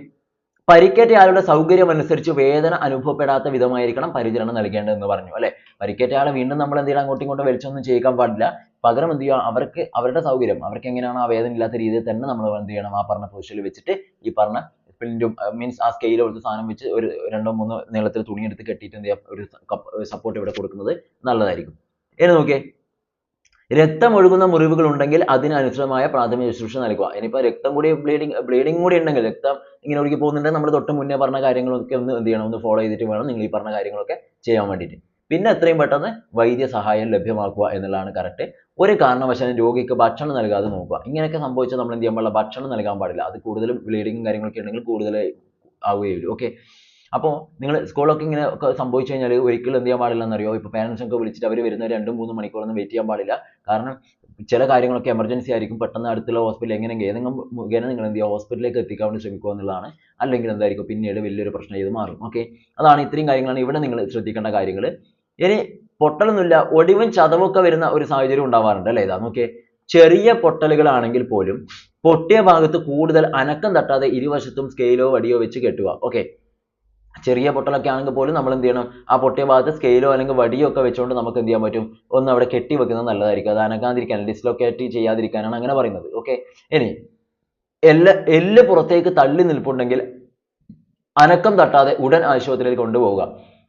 പരിക്കേറ്റ ആളുടെ സൗകര്യം അനുസരിച്ച് വേദന അനുഭവപ്പെടാത്ത വിധമായിരിക്കണം പരിചരണം നൽകേണ്ടതെന്ന് പറഞ്ഞു അല്ലെ. പരിക്കേറ്റ ആളെ വീണ്ടും നമ്മൾ എന്ത് ചെയ്യണം, അങ്ങോട്ടും ഇങ്ങോട്ടും വലിച്ചൊന്നും ചെയ്യിക്കാൻ പാടില്ല. പകരം എന്ത് ചെയ്യുക, അവർക്ക് അവരുടെ സൗകര്യം, അവർക്ക് എങ്ങനെയാണോ ആ വേദന ഇല്ലാത്ത രീതിയിൽ തന്നെ നമ്മൾ എന്ത് ചെയ്യണം, ആ പറഞ്ഞ പൊസിഷനിൽ വെച്ചിട്ട് ഈ പറഞ്ഞ സ്പ്ലിന്റും മീൻസ് ആ സ്കെയിൽ പോലത്തെ സാധനം വെച്ച് ഒരു 2-3 നീളത്തിൽ തുണി എടുത്ത് കെട്ടിയിട്ട് എന്ത് ചെയ്യുക, ഒരു സപ്പോർട്ട് ഇവിടെ കൊടുക്കുന്നത് നല്ലതായിരിക്കും. ഇനി നോക്കിയേ, രക്തം ഒഴുകുന്ന മുറിവുകൾ ഉണ്ടെങ്കിൽ അതിനനുസൃതമായ പ്രാഥമിക ശുശ്രൂഷ നൽകുക. ഇനിയിപ്പോൾ രക്തം കൂടി ബ്ലീഡിങ് കൂടി ഉണ്ടെങ്കിൽ, രക്തം ഇങ്ങനെ ഒഴുകി പോകുന്നുണ്ടെങ്കിൽ നമ്മൾ തൊട്ട് മുന്നേ പറഞ്ഞ കാര്യങ്ങളൊക്കെ ഒന്ന് എന്ത് ചെയ്യണം, ഒന്ന് ഫോളോ ചെയ്തിട്ട് വേണം നിങ്ങൾ ഈ പറഞ്ഞ കാര്യങ്ങളൊക്കെ ചെയ്യാൻ വേണ്ടിയിട്ട്. പിന്നെ എത്രയും പെട്ടെന്ന് വൈദ്യസഹായം ലഭ്യമാക്കുക എന്നുള്ളതാണ് കറക്റ്റ്. ഒരു കാരണവശാലും രോഗിക്ക് ഭക്ഷണം നൽകാതെ നോക്കുക. ഇങ്ങനെയൊക്കെ സംഭവിച്ചാൽ നമ്മൾ എന്ത് ചെയ്യാൻ പാടില്ല, ഭക്ഷണം നൽകാൻ പാടില്ല. അത് കൂടുതലും ബ്ലീഡിങ്ങും കാര്യങ്ങളൊക്കെ ഉണ്ടെങ്കിൽ കൂടുതൽ ആവുകയുള്ളൂ. ഓക്കെ, അപ്പോൾ നിങ്ങൾ സ്കൂളൊക്കെ ഇങ്ങനെ ഒക്കെ സംഭവിച്ചു കഴിഞ്ഞാൽ ഒരിക്കലും എന്ത് ചെയ്യാൻ പാടില്ല എന്നറിയോ, ഇപ്പോൾ പാരൻസ് ഒക്കെ വിളിച്ചിട്ട് അവർ വരുന്ന 2-3 മണിക്കൂറൊന്നും വെയിറ്റ് ചെയ്യാൻ പാടില്ല. കാരണം ചില കാര്യങ്ങളൊക്കെ എമർജൻസി ആയിരിക്കും. പെട്ടെന്ന് അടുത്തുള്ള ഹോസ്പിറ്റൽ ഏതെങ്കിലും മുഖേന നിങ്ങൾ എന്ത് ചെയ്യുക, ഹോസ്പിറ്റലിലേക്ക് എത്തിക്കാൻ വേണ്ടി ശ്രമിക്കുക എന്നുള്ളതാണ്. അല്ലെങ്കിൽ എന്തായിരിക്കും, പിന്നീട് വലിയൊരു പ്രശ്നം ചെയ്ത് മാറും. ഓക്കെ, അതാണ് ഇത്രയും കാര്യങ്ങളാണ് ഇവിടെ നിങ്ങൾ ശ്രദ്ധിക്കേണ്ട കാര്യങ്ങൾ. ഇനി പൊട്ടലൊന്നുമില്ല, ഒടിവും ചതവൊക്കെ വരുന്ന ഒരു സാഹചര്യം ഉണ്ടാവാറുണ്ട് അല്ലേ. ഇതാ നോക്കിയേ, ചെറിയ പൊട്ടലുകളാണെങ്കിൽ പോലും പൊട്ടിയ ഭാഗത്ത് കൂടുതൽ അനക്കം തട്ടാതെ ഇരുവശത്തും സ്കെയിലോ വടിയോ വെച്ച് കെട്ടുക. ഓക്കെ, ചെറിയ പൊട്ടലൊക്കെ ആണെങ്കിൽ പോലും നമ്മൾ എന്ത് ചെയ്യണം, ആ പൊട്ടിയ ഭാഗത്ത് സ്കെയിലോ അല്ലെങ്കിൽ വടിയോ ഒക്കെ വെച്ചുകൊണ്ട് നമുക്ക് എന്ത് ചെയ്യാൻ പറ്റും, ഒന്ന് അവിടെ കെട്ടി വെക്കുന്നത് നല്ലതായിരിക്കും. അത് അനങ്ങാതിരിക്കാൻ, ഡിസ്ലൊക്കേറ്റ് ചെയ്യാതിരിക്കാനാണ് അങ്ങനെ പറയുന്നത്. ഓക്കെ, ഇനി എല്ല് പുറത്തേക്ക് തള്ളി നിൽപ്പുണ്ടെങ്കിൽ അനക്കം തട്ടാതെ ഉടൻ ആശുപത്രിയിലേക്ക് കൊണ്ടുപോവുക.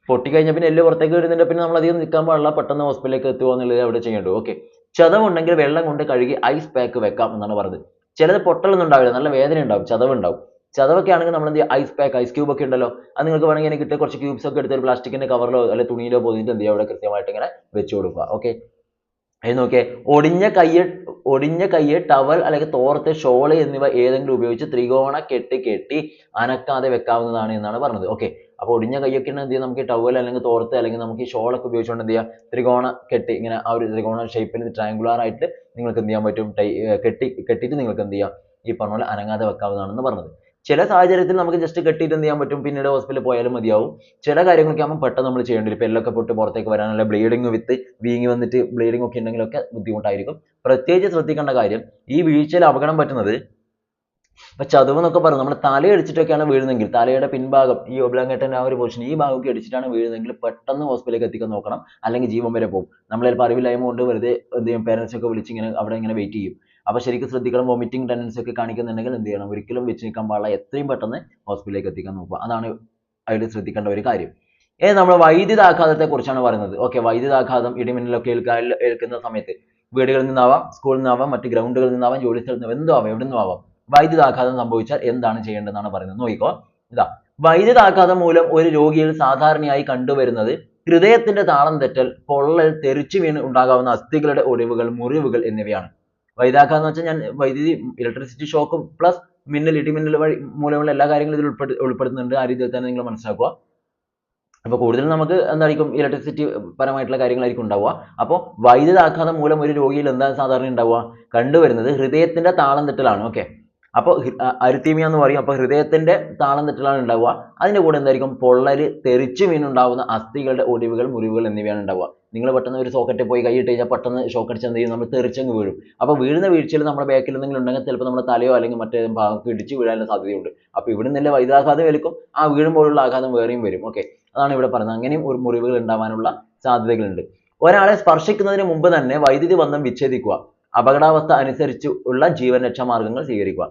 പൊട്ടിക്കഴിഞ്ഞാൽ പിന്നെ എല്ല് പുറത്തേക്ക് വരുന്നുണ്ട്, പിന്നെ നമ്മൾ അധികം നിൽക്കാൻ പാടില്ല, പെട്ടെന്ന് ഹോസ്പിറ്റലിലേക്ക് എത്തുക എന്നുള്ളത് അവിടെ ചെയ്യേണ്ടത്. ഓക്കെ, ചതവുണ്ടെങ്കിൽ വെള്ളം കൊണ്ട് കഴുകി ഐസ് പാക്ക് വെക്കാം എന്നാണ് പറഞ്ഞത്. ചിലത് പൊട്ടലൊന്നും ഉണ്ടാവില്ല, നല്ല വേദന ഉണ്ടാവും, ചതവുണ്ടാവും. ചതവൊക്കെ ആണെങ്കിൽ നമ്മൾ എന്ത് ചെയ്യുക, ഐസ് പാക്ക്, ഐസ് ക്യൂബ് ഒക്കെ ഉണ്ടല്ലോ, അത് നിങ്ങൾക്ക് വേണമെങ്കിൽ എനിക്ക് കിട്ടിയ കുറച്ച് ക്യൂബ്സ് ഒക്കെ എടുത്ത് ഒരു പ്ലാസ്റ്റിക്കിന്റെ കവറിലോ അല്ലെങ്കിൽ തുണിയിലോ പൊതിഞ്ഞിട്ട് എന്ത് ചെയ്യുക, അവിടെ കൃത്യമായിട്ട് ഇങ്ങനെ വെച്ച് കൊടുക്കുക. ഓക്കെ, ഇത് നോക്കിയേ, ഒടിഞ്ഞ കയ്യ് ടവൽ അല്ലെങ്കിൽ തോർത്ത്, ഷോള് എന്നിവ ഏതെങ്കിലും ഉപയോഗിച്ച് ത്രികോണ കെട്ടി അനക്കാതെ വെക്കാവുന്നതാണ് എന്നാണ് പറഞ്ഞത്. ഓക്കെ, അപ്പോൾ ഒടിഞ്ഞ കൈയൊക്കെ എന്ത് ചെയ്യാം, നമുക്ക് ടവൽ അല്ലെങ്കിൽ തോർത്ത് അല്ലെങ്കിൽ നമുക്ക് ഈ ഷോളൊക്കെ ഉപയോഗിച്ചുകൊണ്ട് എന്ത് ചെയ്യാം, ത്രികോണ കെട്ടി ഇങ്ങനെ ആ ഒരു ത്രികോണ ഷേപ്പിൽ ട്രയാങ്കുലർ ആയിട്ട് നിങ്ങൾക്ക് എന്ത് ചെയ്യാൻ പറ്റും, കെട്ടിയിട്ട് നിങ്ങൾക്ക് എന്ത് ചെയ്യാം, ഈ പറഞ്ഞ പോലെ അനങ്ങാതെ വെക്കാവുന്നതാണെന്ന് പറഞ്ഞത്. ചില സാഹചര്യത്തിൽ നമുക്ക് ജസ്റ്റ് കെട്ടിയിട്ട് എന്ത് ചെയ്യാൻ പറ്റും, പിന്നീട് ഹോസ്പിറ്റലിൽ പോയാലും മതിയാവും. ചില കാര്യങ്ങളൊക്കെ ആകുമ്പോൾ പെട്ടെന്ന് നമ്മൾ ചെയ്യേണ്ടി വരും. ഇപ്പോൾ എല്ലൊക്കെ പൊട്ടി പുറത്തേക്ക് വരാനുള്ള ബ്ലീഡിങ് വിത്ത് വീങ്ങി വന്നിട്ട് ബ്ലീഡിങ് ഒക്കെ ഉണ്ടെങ്കിലൊക്കെ ബുദ്ധിമുട്ടായിരിക്കും. പ്രത്യേകിച്ച് ശ്രദ്ധിക്കേണ്ട കാര്യം, ഈ വീഴ്ചയിൽ അപകടം പറ്റുന്നത്, ഇപ്പൊ ചതവ് എന്നൊക്കെ പറഞ്ഞു നമ്മൾ തലയടിച്ചിട്ടൊക്കെയാണ് വീഴുന്നെങ്കിൽ, തലയുടെ പിൻഭാഗം ഈ ഒബ്ലാങ്കേറ്റന്റെ ആ ഒരു പൊസിഷൻ, ഈ ഭാഗമൊക്കെ അടിച്ചിട്ടാണ് വീഴുന്നതെങ്കിൽ പെട്ടെന്ന് ഹോസ്പിറ്റലിലേക്ക് എത്തിക്കാൻ നോക്കണം, അല്ലെങ്കിൽ ജീവൻ വരെ പോകും. നമ്മൾ ചിലപ്പോൾ അറിവില്ലായ്മ കൊണ്ട് വെറുതെ എന്ത് ചെയ്യും, പേരൻസ് ഒക്കെ വിളിച്ച് ഇങ്ങനെ അവിടെ ഇങ്ങനെ വെയിറ്റ് ചെയ്യും. അപ്പൊ ശരിക്കും ശ്രദ്ധിക്കണം, വോമിറ്റിംഗ് ടെൻഡൻസി ഒക്കെ കാണിക്കുന്നുണ്ടെങ്കിൽ എന്ത് ചെയ്യണം, ഒരിക്കലും വെച്ച് നിൽക്കാൻ പാടില്ല, എത്രയും പെട്ടെന്ന് ഹോസ്പിറ്റലിലേക്ക് എത്തിക്കാൻ നോക്കുക. അതാണ് അതിൽ ശ്രദ്ധിക്കേണ്ട ഒരു കാര്യം. നമ്മൾ വൈദ്യുതാഘാതത്തെ കുറിച്ചാണ് പറയുന്നത്. ഓക്കെ, വൈദ്യുതാഘാതം ഇടിമിന്നലൊക്കെ ഏൽക്കുന്ന സമയത്ത് വീടുകളിൽ നിന്നാവാം, സ്കൂളിൽ നിന്നാവാം, മറ്റ് ഗ്രൗണ്ടുകളിൽ നിന്നാവാം, ജോലി സ്ഥലത്ത് നിന്ന് എന്തോ ആവാം, എവിടെ നിന്നും ആവാം. വൈദ്യുതാഘാതം സംഭവിച്ചാൽ എന്താണ് ചെയ്യേണ്ടതെന്നാണ് പറയുന്നത്. നോക്കിക്കോ, ഇതാ, വൈദ്യുതാഘാതം മൂലം ഒരു രോഗിയിൽ സാധാരണയായി കണ്ടുവരുന്നത് ഹൃദയത്തിന്റെ താളം തെറ്റൽ, പൊള്ളൽ, തെറിച്ചു വീണ് ഉണ്ടാകാവുന്ന അസ്ഥികളുടെ ഒടിവുകൾ, മുറിവുകൾ എന്നിവയാണ്. വൈദ്യുതാഘാതം എന്ന് വെച്ചാൽ ഞാൻ വൈദ്യുതി, ഇലക്ട്രിസിറ്റി ഷോക്ക് പ്ലസ് ഇടിമിന്നൽ വഴി മൂലമുള്ള എല്ലാ കാര്യങ്ങളും ഇതിൽ ഉൾപ്പെടുത്തുന്നുണ്ട്. ആ രീതിയിൽ തന്നെ നിങ്ങൾ മനസ്സിലാക്കുക. അപ്പോൾ കൂടുതലും നമുക്ക് എന്തായിരിക്കും, ഇലക്ട്രിസിറ്റി പരമായിട്ടുള്ള കാര്യങ്ങളായിരിക്കും ഉണ്ടാവുക. അപ്പോൾ വൈദ്യുതാഘാതം മൂലം ഒരു രോഗിയിൽ എന്താണ് സാധാരണ ഉണ്ടാവുക, കണ്ടുവരുന്നത് ഹൃദയത്തിന്റെ താളം തെറ്റലാണ്. ഓക്കെ, അപ്പോൾ അരിത്തീമിയ എന്ന് പറയും. അപ്പോൾ ഹൃദയത്തിന്റെ താളം തെറ്റലാണ് ഉണ്ടാവുക. അതിന്റെ കൂടെ എന്തായിരിക്കും, പൊള്ളല്, തെറിച്ചു വീണുണ്ടാവുന്ന അസ്ഥികളുടെ ഒടിവുകൾ, മുറിവുകൾ എന്നിവയാണ് ഉണ്ടാവുക. നിങ്ങൾ പെട്ടെന്ന് ഒരു സോക്കറ്റിൽ പോയി കൈയിട്ട് കഴിഞ്ഞാൽ പെട്ടെന്ന് ഷോക്ക് അടിച്ച് എന്ത് ചെയ്യും, നമ്മൾ തെറിച്ചങ്ങ് വീഴും. അപ്പോൾ വീഴുന്ന വീഴ്ചയിൽ നമ്മുടെ ബാക്കിൽ എന്തെങ്കിലും ഉണ്ടെങ്കിൽ ചിലപ്പോൾ നമ്മുടെ തലയോ അല്ലെങ്കിൽ മറ്റേ ഭാഗത്ത് ഇടിച്ച് വീഴാനുള്ള സാധ്യതയുണ്ട്. അപ്പോൾ ഇവിടെ നിന്നല്ലേ വൈദ്യുതാഘാതം ഏൽക്കും, ആ വീഴുമ്പോഴുള്ള ആഘാതം വേറെയും വരും. ഓക്കെ, അതാണ് ഇവിടെ പറയുന്നത്. അങ്ങനെയും ഒരു മുറിവുകൾ ഉണ്ടാവാനുള്ള സാധ്യതകളുണ്ട്. ഒരാളെ സ്പർശിക്കുന്നതിന് മുമ്പ് തന്നെ വൈദ്യുതി ബന്ധം വിച്ഛേദിക്കുക, അപകടാവസ്ഥ അനുസരിച്ച് ഉള്ള ജീവൻ രക്ഷാ മാർഗ്ഗങ്ങൾ സ്വീകരിക്കുക.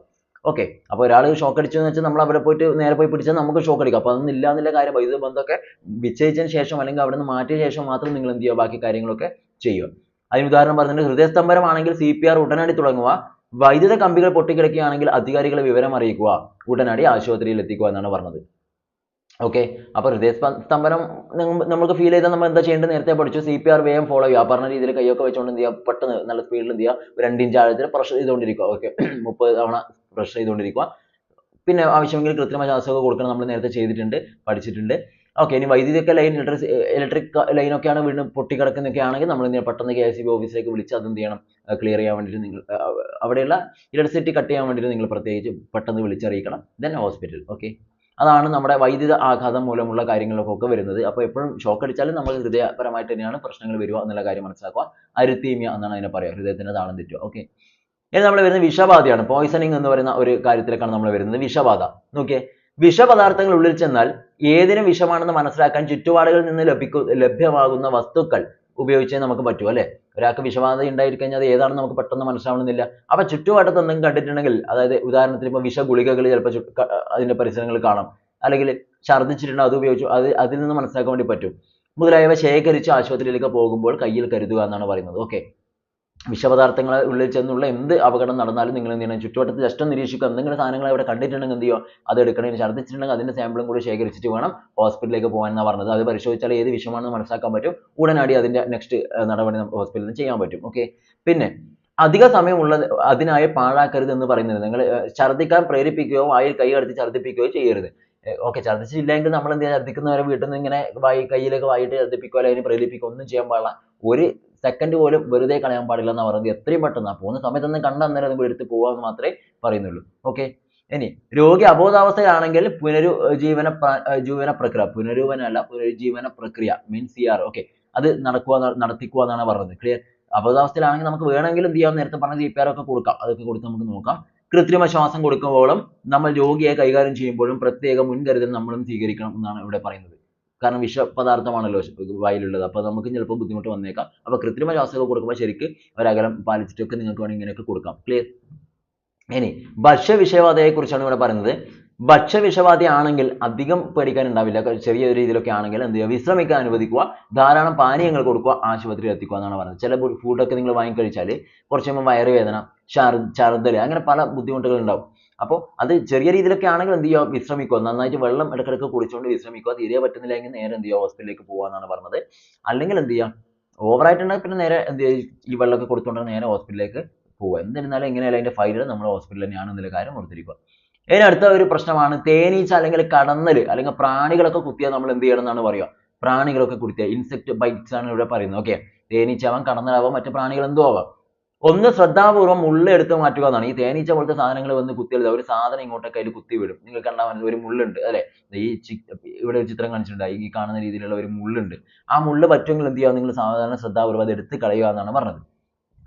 ഓക്കെ, അപ്പോൾ ഒരാൾ ഷോക്ക് അടിച്ചു എന്ന് വെച്ചാൽ നമ്മൾ അവിടെ പോയിട്ട് നേരെ പോയി പിടിച്ചാൽ നമുക്ക് ഷോക്ക് അടിക്കും. അപ്പോൾ അതൊന്നും ഇല്ല എന്നുള്ള കാര്യം, വൈദ്യുത ബന്ധമൊക്കെ വിച്ഛേദിച്ചതിന് ശേഷം അല്ലെങ്കിൽ അവിടെ നിന്ന് മാറ്റിയ ശേഷം മാത്രം നിങ്ങൾ എന്ത് ചെയ്യുക, ബാക്കി കാര്യങ്ങളൊക്കെ ചെയ്യുക. അതിന് ഉദാഹരണം പറഞ്ഞിട്ട് ഹൃദയസ്തംഭനമാണെങ്കിൽ CPR ഉടനടി തുടങ്ങുക, വൈദ്യുത കമ്പികൾ പൊട്ടിക്കിടക്കുകയാണെങ്കിൽ അധികാരികളെ വിവരം അറിയിക്കുക, ഉടനടി ആശുപത്രിയിൽ എത്തിക്കുക എന്നാണ് പറഞ്ഞത്. ഓക്കെ, അപ്പോൾ ഹൃദയസ്തംഭനം നമുക്ക് ഫീൽ ചെയ്താൽ നമ്മൾ എന്താ ചെയ്യേണ്ടത്, നേരത്തെ പഠിച്ചു. CPR വേഗം ഫോളോ ചെയ്യുക, പറഞ്ഞ രീതിയിൽ കൈയൊക്കെ വെച്ചുകൊണ്ട് എന്ത് ചെയ്യുക, പെട്ടെന്ന് നല്ല സ്പീഡിൽ എന്ത് ചെയ്യുക, 2 ഇഞ്ച് ആഴത്തിൽ പ്രഷർ ചെയ്തുകൊണ്ടിരിക്കുക. ഓക്കെ, 30 തവണ പ്രഷർ ചെയ്തുകൊണ്ടിരിക്കുക. പിന്നെ ആവശ്യമെങ്കിൽ കൃത്രിമ ശ്വാസമൊക്കെ കൊടുക്കണം, നമ്മൾ നേരത്തെ ചെയ്തിട്ടുണ്ട്, പഠിച്ചിട്ടുണ്ട്. ഓക്കെ, ഇനി വൈദ്യുതിയൊക്കെ ലൈൻ ഇലക്ട്രിക് ലൈനൊക്കെയാണ് വീണ്ടും പൊട്ടിക്കിടക്കുന്നൊക്കെ ആണെങ്കിൽ നമ്മൾ പെട്ടെന്ന് KSEB ഓഫീസിലേക്ക് വിളിച്ച് അത് എന്ത് ചെയ്യണം, ക്ലിയർ ചെയ്യാൻ വേണ്ടിയിട്ട് നിങ്ങൾ അവിടെയുള്ള ഇലക്ട്രിസിറ്റി കട്ട് ചെയ്യാൻ വേണ്ടിയിട്ട് നിങ്ങൾ പ്രത്യേകിച്ച് പെട്ടെന്ന് വിളിച്ചറിയിക്കണം. Then hospital. ഓക്കെ, അതാണ് നമ്മുടെ വൈദ്യുത ആഘാതം മൂലമുള്ള കാര്യങ്ങളൊക്കെ വരുന്നത്. അപ്പോൾ എപ്പോഴും ഷോക്ക് അടിച്ചാലും നമ്മൾ ഹൃദയപരമായിട്ട് തന്നെയാണ് പ്രശ്നങ്ങൾ വരിക എന്നുള്ള കാര്യം മനസ്സിലാക്കുക. അരിത്തീമിയ എന്നാണ് അതിനെ പറയുക, ഹൃദയത്തിന്റെ താളം തെറ്റുക. ഓക്കെ, ഇനി നമ്മൾ വരുന്നത് വിഷബാധയാണ്. പോയിസണിങ് എന്ന് പറയുന്ന ഒരു കാര്യത്തിലേക്കാണ് നമ്മൾ വരുന്നത്. വിഷബാധ നോക്കിയേ, വിഷപദാർത്ഥങ്ങൾ ഉള്ളിൽ ചെന്നാൽ ഏതിനും വിഷമാണെന്ന് മനസ്സിലാക്കാൻ ചുറ്റുപാടുകളിൽ നിന്ന് ലഭ്യമാകുന്ന വസ്തുക്കൾ ഉപയോഗിച്ചേ നമുക്ക് പറ്റൂ അല്ലേ. ഒരാൾക്ക് വിഷബാധ ഉണ്ടായിരിക്കഴിഞ്ഞാൽ അത് ഏതാണെന്ന് നമുക്ക് പെട്ടെന്ന് മനസ്സിലാവണമെന്നില്ല. അപ്പൊ ചുറ്റുപാടത്ത് എന്തെങ്കിലും കണ്ടിട്ടുണ്ടെങ്കിൽ, അതായത് ഉദാഹരണത്തിന് ഇപ്പോൾ വിഷഗുളികകൾ ചിലപ്പോൾ അതിന്റെ പരിസരങ്ങളിൽ കാണാം, അല്ലെങ്കിൽ ഛർദ്ദിച്ചിട്ടുണ്ടോ അത് ഉപയോഗിച്ചു അതിൽ നിന്ന് മനസ്സിലാക്കാൻ വേണ്ടി പറ്റും. മുതലായവ ശേഖരിച്ച് ആശുപത്രിയിലേക്ക് പോകുമ്പോൾ കയ്യിൽ കരുതുക എന്നാണ് പറയുന്നത്. ഓക്കെ, വിഷപദാർത്ഥങ്ങൾ ഉള്ളിൽ ചെന്നുള്ള എന്ത് അപകടം നടന്നാലും നിങ്ങൾ എന്ത് ചെയ്യണം, ചുറ്റുവട്ടത്ത് ജസ്റ്റ് നിരീക്ഷിക്കുക. എന്തെങ്കിലും സാധനങ്ങൾ അവിടെ കണ്ടിട്ടുണ്ടെങ്കിൽ എന്ത് ചെയ്യുക, അത് എടുക്കണം. ഛർദ്ദിച്ചിട്ടുണ്ടെങ്കിൽ അതിന്റെ സാമ്പിളും കൂടി ശേഖരിച്ചിട്ട് വേണം ഹോസ്പിറ്റലിലേക്ക് പോകാൻ എന്നാണ് പറഞ്ഞത്. അത് പരിശോധിച്ചാൽ ഏത് വിഷമാണെന്ന് മനസ്സിലാക്കാൻ പറ്റും. ഉടനടി അതിന്റെ നെക്സ്റ്റ് നടപടി ഹോസ്പിറ്റലിൽ നിന്ന് ചെയ്യാൻ പറ്റും. ഓക്കെ, പിന്നെ അധിക സമയമുള്ള അതിനായി പാഴാക്കരുത് എന്ന് പറയുന്നത്, നിങ്ങൾ ഛർദ്ദിക്കാൻ പ്രേരിപ്പിക്കുകയോ വായിൽ കൈ കടത്തി ഛർദ്ദിപ്പിക്കുകയോ ചെയ്യരുത്. ഓക്കെ, ഛർദ്ദിച്ചില്ലെങ്കിൽ നമ്മൾ എന്ത് ചെയ്യുക, ഛർദ്ദിക്കുന്നവരെ വീട്ടിൽ നിന്ന് ഇങ്ങനെ കയ്യിലേക്ക് വായിട്ട് ഛർദ്ദിപ്പിക്കുകയോ അല്ലെങ്കിൽ അതിന് പ്രേരിപ്പിക്കുകയോ ഒന്നും ചെയ്യാൻ പാടില്ല. ഒരു സെക്കൻഡ് പോലും വെറുതെ കളയാൻ പാടില്ല എന്നാണ് പറയുന്നത്. എത്രയും പെട്ടെന്ന് പോകുന്ന സമയത്തൊന്നും കണ്ട അന്നേരം നിങ്ങൾ എടുത്ത് പോകാമെന്ന് മാത്രമേ പറയുന്നുള്ളൂ. ഓക്കെ, ഇനി രോഗി അബോധാവസ്ഥയിലാണെങ്കിൽ പുനരുജ്ജീവന പ്രക്രിയ മീൻസ് CR. ഓക്കെ, അത് നടത്തിക്കുക എന്നാണ് പറഞ്ഞത്. ക്ലിയർ. അബോധാവസ്ഥയിലാണെങ്കിൽ നമുക്ക് വേണമെങ്കിൽ എന്ത് ചെയ്യാം, നേരത്തെ പറഞ്ഞ CPR ഒക്കെ കൊടുക്കാം. അതൊക്കെ കൊടുത്ത് നമുക്ക് നോക്കാം. കൃത്രിമ ശ്വാസം കൊടുക്കുമ്പോഴും നമ്മൾ രോഗിയെ കൈകാര്യം ചെയ്യുമ്പോഴും പ്രത്യേക മുൻകരുതൽ നമ്മളും സ്വീകരിക്കണം എന്നാണ് ഇവിടെ പറയുന്നത്. കാരണം വിഷപദാർത്ഥമാണല്ലോ വായിലുള്ളത്, അപ്പോൾ നമുക്ക് ചിലപ്പോൾ ബുദ്ധിമുട്ട് വന്നേക്കാം. അപ്പോൾ കൃത്രിമ ശ്വാസമൊക്കെ കൊടുക്കുമ്പോൾ ശരിക്ക് ഒരകലം പാലിച്ചിട്ടൊക്കെ നിങ്ങൾക്ക് വേണമെങ്കിൽ ഇങ്ങനെയൊക്കെ കൊടുക്കാം. ക്ലിയർ. ഇനി ഭക്ഷ്യവിഷബാധയെ കുറിച്ചാണ് ഇവിടെ പറയുന്നത്. ഭക്ഷ്യവിഷബാധ ആണെങ്കിൽ അധികം പേടിക്കാൻ ഉണ്ടാവില്ല. ചെറിയ രീതിയിലൊക്കെ ആണെങ്കിൽ എന്ത് ചെയ്യുക, വിശ്രമിക്കാൻ അനുവദിക്കുക, ധാരാളം പാനീയങ്ങൾ കൊടുക്കുക, ആശുപത്രിയിൽ എത്തിക്കുക എന്നാണ് പറയുന്നത്. ചില ഫുഡൊക്കെ നിങ്ങൾ വാങ്ങിക്കഴിച്ചാൽ കുറച്ച് കഴിയുമ്പോൾ വയറുവേദന, ഛർദ്ദൽ, അങ്ങനെ പല ബുദ്ധിമുട്ടുകൾ ഉണ്ടാവും. അപ്പോൾ അത് ചെറിയ രീതിയിലൊക്കെ ആണെങ്കിൽ എന്ത് ചെയ്യുക, വിശ്രമിക്കുക, നന്നായിട്ട് വെള്ളം ഇടയ്ക്കിടയ്ക്ക് കുടിച്ചുകൊണ്ട് വിശ്രമിക്കുക. തീരെ പറ്റുന്നില്ലെങ്കിൽ നേരെ എന്ത് ചെയ്യുക, ഹോസ്പിറ്റലിലേക്ക് പോകുക എന്നാണ് പറഞ്ഞത്. അല്ലെങ്കിൽ എന്ത് ചെയ്യുക, ഓവറായിട്ടുണ്ടെങ്കിൽ പിന്നെ നേരെ എന്ത് ചെയ്യുക, ഈ വെള്ളമൊക്കെ കൊടുത്തുകൊണ്ട് നേരെ ഹോസ്പിറ്റലിലേക്ക് പോവുക. എന്നിരുന്നാലും എങ്ങനെയാലും അതിന്റെ ഫയൽ നമ്മൾ ഹോസ്പിറ്റലിൽ തന്നെയാണെന്നുള്ള കാര്യം ഓർത്തിരിക്കുക. ഇനി അടുത്ത ഒരു പ്രശ്നമാണ് തേനീച്ച അല്ലെങ്കിൽ കടന്നൽ അല്ലെങ്കിൽ പ്രാണികളൊക്കെ കുത്തിയാൽ നമ്മൾ എന്ത് ചെയ്യണം എന്നാണ് പറയുക. പ്രാണികളൊക്കെ കുത്തിയാൽ ഇൻസെക്ട് ബൈറ്റ്സ് ആണ് ഇവിടെ പറയുന്നത്. ഓക്കെ, തേനീച്ചാവാം, കടന്നലാവാം, മറ്റു പ്രാണികൾ എന്തോ ആവാം. ഒന്ന് ശ്രദ്ധാപൂർവ്വം മുള്ള് എടുത്ത് മാറ്റുക എന്നാണ്. ഈ തേനീച്ച പോലത്തെ സാധനങ്ങൾ വന്ന് കുത്തിയാൽ ഒരു സാധനം ഇങ്ങോട്ടൊക്കെ അതിൽ കുത്തി വിടും. നിങ്ങൾ കണ്ടാൽ മതി, ഒരു മുള്ളുണ്ട് അല്ലെ. ഇവിടെ ഒരു ചിത്രം കാണിച്ചിട്ടുണ്ട്, ഈ കാണുന്ന രീതിയിലുള്ള ഒരു മുള്ളുണ്ട്. ആ മുള്ള് പറ്റുമെങ്കിൽ എന്ത് ചെയ്യുക, നിങ്ങൾ സാധാരണ ശ്രദ്ധാപൂർവ്വം അത് എടുത്ത് കളയുക എന്നാണ് പറഞ്ഞത്.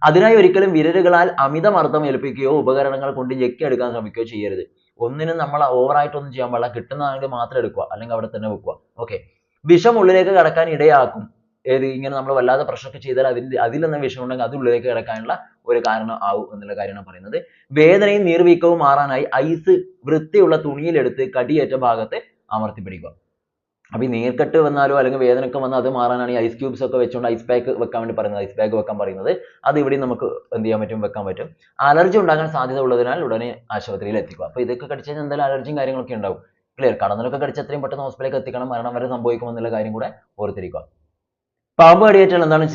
അതിനായി ഒരിക്കലും വിരലുകളാൽ അമിതമർദ്ദം ഏൽപ്പിക്കുകയോ ഉപകരണങ്ങൾ കൊണ്ട് ഞെക്കിയെടുക്കാൻ ശ്രമിക്കുകയോ ചെയ്യരുത്. ഒന്നിനും നമ്മൾ ഓവറായിട്ടൊന്നും ചെയ്യാൻ പാടില്ല. കിട്ടുന്നതാണെങ്കിൽ മാത്രം എടുക്കുക, അല്ലെങ്കിൽ അവിടെ തന്നെ വെക്കുക. ഓക്കെ, വിഷം ഉള്ളിലേക്ക് കടക്കാൻ ഇടയാക്കും. ഇങ്ങനെ നമ്മൾ വല്ലാതെ പ്രഷറൊക്കെ ചെയ്താൽ അതിലെന്ന വിഷം ഉണ്ടെങ്കിൽ അത് ഉള്ളിലേക്ക് കിടക്കാനുള്ള ഒരു കാരണം ആവും എന്നുള്ള കാര്യമാണ് പറയുന്നത്. വേദനയും നീർവീക്കവും മാറാനായി ഐസ് വൃത്തിയുള്ള തുണിയിലെടുത്ത് കടിയേറ്റ ഭാഗത്ത് അമർത്തി പിടിക്കുക. അപ്പോൾ ഈ നീർക്കെട്ട് വന്നാലോ അല്ലെങ്കിൽ വേദനയൊക്കെ വന്നാൽ അത് മാറാനാണ് ഈ ഐസ് ക്യൂബ്സ് ഒക്കെ വെച്ചുകൊണ്ട് ഐസ് പാക്ക് വെക്കാൻ വേണ്ടി പറയുന്നത്. ഐസ് പാക്ക് വെക്കാൻ പറയുന്നത് അത് ഇവിടെ നമുക്ക് എന്ത് ചെയ്യാൻ പറ്റും, വെക്കാൻ പറ്റും. അലർജി ഉണ്ടാകാൻ സാധ്യത ഉള്ളതിനാൽ ഉടനെ ആശുപത്രിയിൽ എത്തിക്കുക. അപ്പോൾ ഇതൊക്കെ കടിച്ചു കഴിഞ്ഞാൽ എന്തായാലും അലർജിയും കാര്യങ്ങളൊക്കെ ഉണ്ടാവും. ക്ലിയർ. കടന്നലൊക്കെ കടിച്ച് എത്രയും പെട്ടെന്ന് ഹോസ്പിറ്റലിലേക്ക് എത്തിക്കണം, മരണം വരെ സംഭവിക്കുമെന്നുള്ള കാര്യം കൂടെ ഓർത്തിരിക്കുക. പാമ്പ് കടിയേറ്റാൽ എന്താണ്